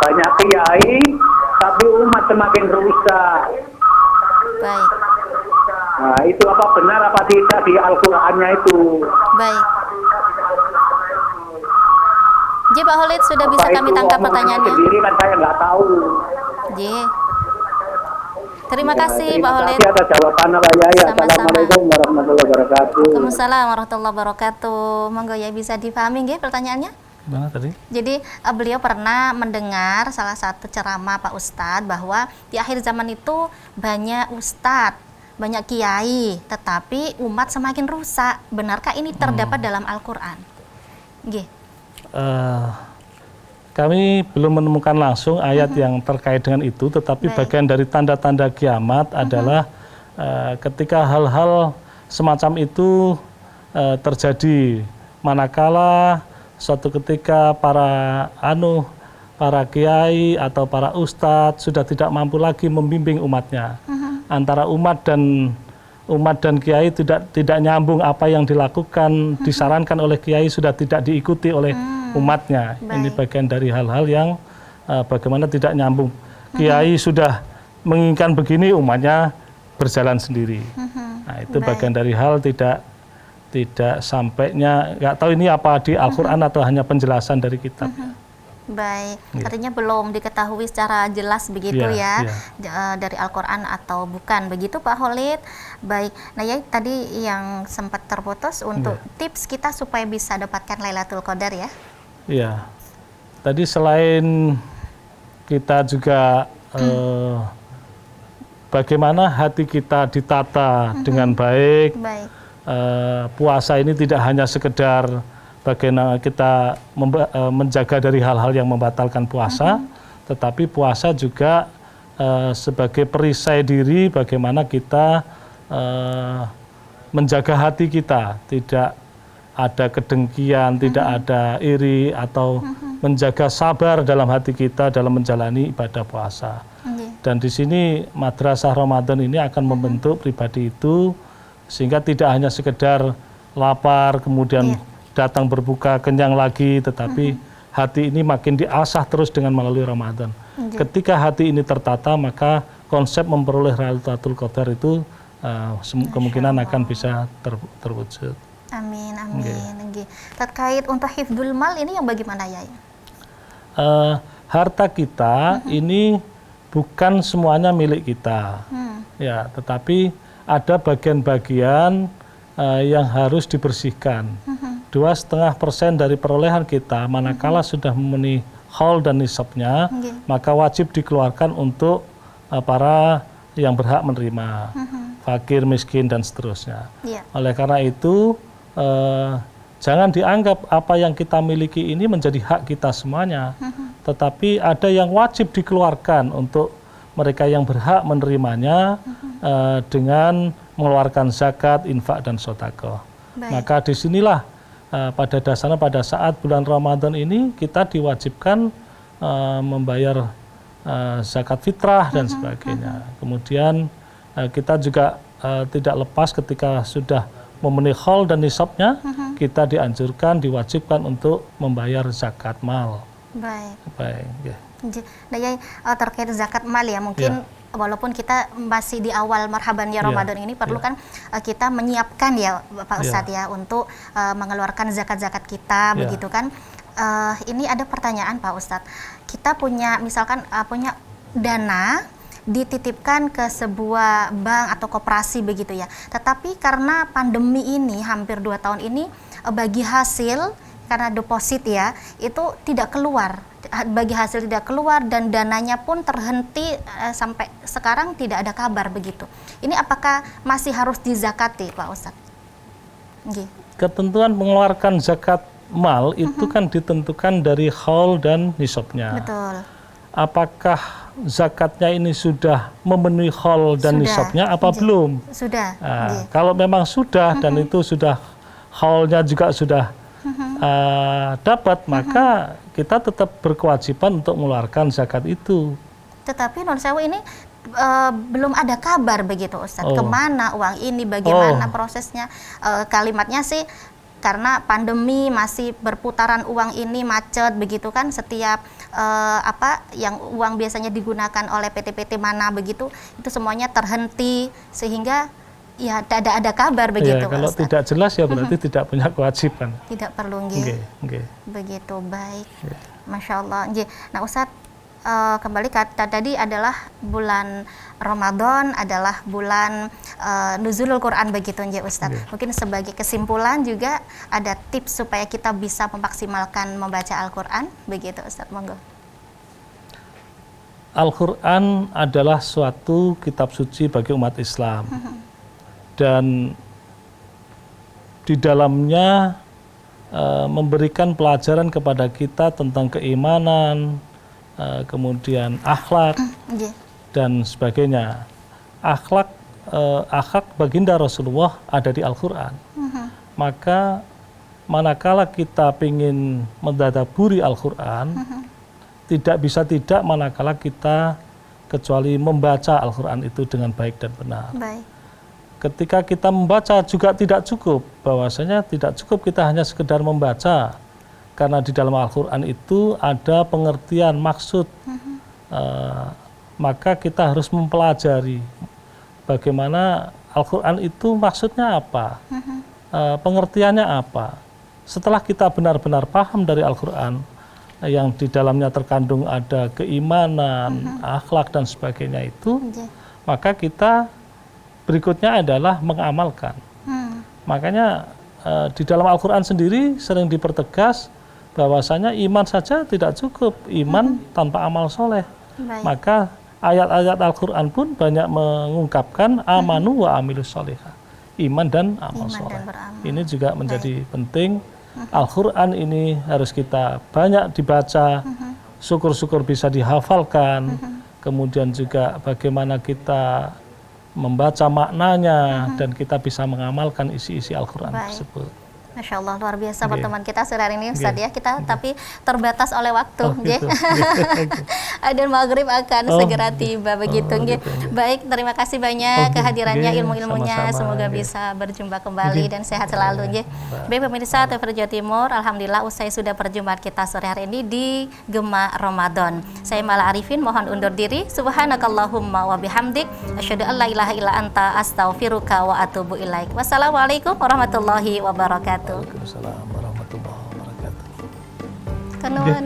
banyak kiai, tapi umat semakin rusak. Baik. Nah, itu apa benar apa tidak di Al-Qurannya itu? Baik. Ji, Pak Khalid sudah bisa kami tangkap pertanyaannya. Sendiri kan saya nggak tahu. Ji. Terima kasih Pak Khalid. Terima kasih atas jawabannya Pak Yai. Assalamualaikum warahmatullahi wabarakatuh. Waalaikumsalam warahmatullahi wabarakatuh. Monggo ya bisa dipahami nggih pertanyaannya? Gimana tadi? Jadi beliau pernah mendengar salah satu ceramah Pak Ustadz bahwa di akhir zaman itu banyak ustadz, banyak kiai, tetapi umat semakin rusak. Benarkah ini terdapat dalam Al-Quran? Nggih. Kami belum menemukan langsung ayat yang terkait dengan itu, tetapi bagian dari tanda-tanda kiamat adalah ketika hal-hal semacam itu terjadi, manakala suatu ketika para kiai atau para ustadz sudah tidak mampu lagi membimbing umatnya, antara umat dan kiai tidak nyambung, apa yang dilakukan disarankan oleh kiai sudah tidak diikuti oleh umatnya. Ini bagian dari hal-hal yang bagaimana tidak nyambung. Kiai sudah menginginkan begini, umatnya berjalan sendiri. Nah, itu bagian dari hal tidak sampainya, nggak tahu ini apa di Al-Quran atau hanya penjelasan dari kitab. Baik, artinya belum diketahui secara jelas begitu dari Al-Quran atau bukan begitu Pak Khalid. Baik, nah ya tadi yang sempat terputus untuk tips kita supaya bisa dapatkan Lailatul Qadar ya. Iya, tadi selain kita juga bagaimana hati kita ditata dengan baik. Puasa ini tidak hanya sekedar bagaimana kita menjaga dari hal-hal yang membatalkan puasa, tetapi puasa juga sebagai perisai diri bagaimana kita menjaga hati kita, tidak ada kedengkian, tidak ada iri, atau menjaga sabar dalam hati kita dalam menjalani ibadah puasa. Dan di sini Madrasah Ramadan ini akan membentuk pribadi itu sehingga tidak hanya sekedar lapar kemudian datang berbuka kenyang lagi, tetapi hati ini makin diasah terus dengan melalui Ramadan. Ketika hati ini tertata, maka konsep memperoleh Lailatul Qadar itu kemungkinan akan bisa terwujud. Amin, amin. Terkait untuk hifdzul mal ini yang bagaimana ya? Harta kita ini bukan semuanya milik kita, ya, tetapi ada bagian-bagian yang harus dibersihkan. 2,5% dari perolehan kita, manakala sudah memenuhi haul dan nisabnya, maka wajib dikeluarkan untuk para yang berhak menerima, fakir, miskin, dan seterusnya. Oleh karena itu, jangan dianggap apa yang kita miliki ini menjadi hak kita semuanya, tetapi ada yang wajib dikeluarkan untuk mereka yang berhak menerimanya dengan mengeluarkan zakat, infak, dan sedekah. Maka disinilah pada dasarnya pada saat bulan Ramadan ini kita diwajibkan membayar zakat fitrah dan sebagainya. Kemudian kita juga tidak lepas ketika sudah memenuhi haul dan nisabnya, kita dianjurkan, diwajibkan untuk membayar zakat mal. Baik. Nah, ya, terkait zakat mal ya, mungkin walaupun kita masih di awal marhaban ya Ramadan ini perlu kan kita menyiapkan ya Pak Ustadz ya untuk mengeluarkan zakat-zakat kita begitu kan. Ini ada pertanyaan Pak Ustadz, kita punya misalkan punya dana dititipkan ke sebuah bank atau koperasi begitu ya. Tetapi karena pandemi ini hampir 2 tahun ini, bagi hasil karena deposit ya itu tidak keluar, bagi hasil tidak keluar dan dananya pun terhenti, sampai sekarang tidak ada kabar begitu. Ini apakah masih harus dizakati Pak Ustadz? Nggih. Ketentuan mengeluarkan zakat mal itu kan ditentukan dari haul dan nisabnya. Betul. Apakah zakatnya ini sudah memenuhi haul dan nisabnya apa belum? Sudah. Nah, kalau memang sudah dan itu sudah haulnya juga sudah dapat, maka kita tetap berkewajiban untuk mengeluarkan zakat itu. Tetapi non sewu ini belum ada kabar begitu Ustadz, kemana uang ini, bagaimana prosesnya. Kalimatnya sih karena pandemi masih berputaran uang ini macet begitu kan, setiap yang uang biasanya digunakan oleh PT-PT mana begitu itu semuanya terhenti sehingga ya tidak ada kabar begitu. Kalau Ustaz. Tidak jelas ya berarti tidak punya kewajiban. Tidak perlu nggih. Begitu baik. Masya Allah. Nggih. Nah Ustadz, kembali kata tadi adalah bulan Ramadan adalah bulan nuzulul Quran begitu nggih Ustadz. Mungkin sebagai kesimpulan juga ada tips supaya kita bisa memaksimalkan membaca Al-Quran begitu Ustadz, monggo. Al-Quran adalah suatu kitab suci bagi umat Islam. Dan di dalamnya memberikan pelajaran kepada kita tentang keimanan, kemudian akhlak dan sebagainya. Akhlak baginda Rasulullah ada di Al-Quran. Maka manakala kita ingin mentadabburi Al-Quran, tidak bisa tidak manakala kita kecuali membaca Al-Quran itu dengan baik dan benar. Ketika kita membaca juga tidak cukup, bahwasanya tidak cukup kita hanya sekedar membaca, karena di dalam Al-Quran itu ada pengertian maksud. Maka kita harus mempelajari bagaimana Al-Quran itu maksudnya apa, pengertiannya apa. Setelah kita benar-benar paham dari Al-Quran yang di dalamnya terkandung ada keimanan, akhlak dan sebagainya itu, maka kita berikutnya adalah mengamalkan. Makanya di dalam Al-Quran sendiri sering dipertegas bahwasanya iman saja tidak cukup, iman tanpa amal soleh. Maka ayat-ayat Al-Quran pun banyak mengungkapkan amanu wa amilus solehah, iman dan amal soleh. Ini juga menjadi penting. Al-Quran ini harus kita banyak dibaca, syukur-syukur bisa dihafalkan, kemudian juga bagaimana kita membaca maknanya dan kita bisa mengamalkan isi-isi Al-Quran tersebut. Masya Allah, luar biasa pertemuan kita sore hari ini Ustadz ya. Kita tapi terbatas oleh waktu. Dan maghrib akan segera tiba begitu. Baik, terima kasih banyak kehadirannya, ilmu-ilmunya. Semoga bisa berjumpa kembali dan sehat selalu. Baik pemirsa TVRI Jawa Timur, alhamdulillah usai sudah perjumpaan kita sore hari ini di Gema Ramadan. Saya Mala Arifin mohon undur diri. Subhanakallahumma wa bihamdik asyhadu an la ilaha illa anta astaghfiruka wa atubu ilaik. Wassalamualaikum warahmatullahi wabarakatuh. Waalaikumsalam warahmatullahi wabarakatuh. Kanuan.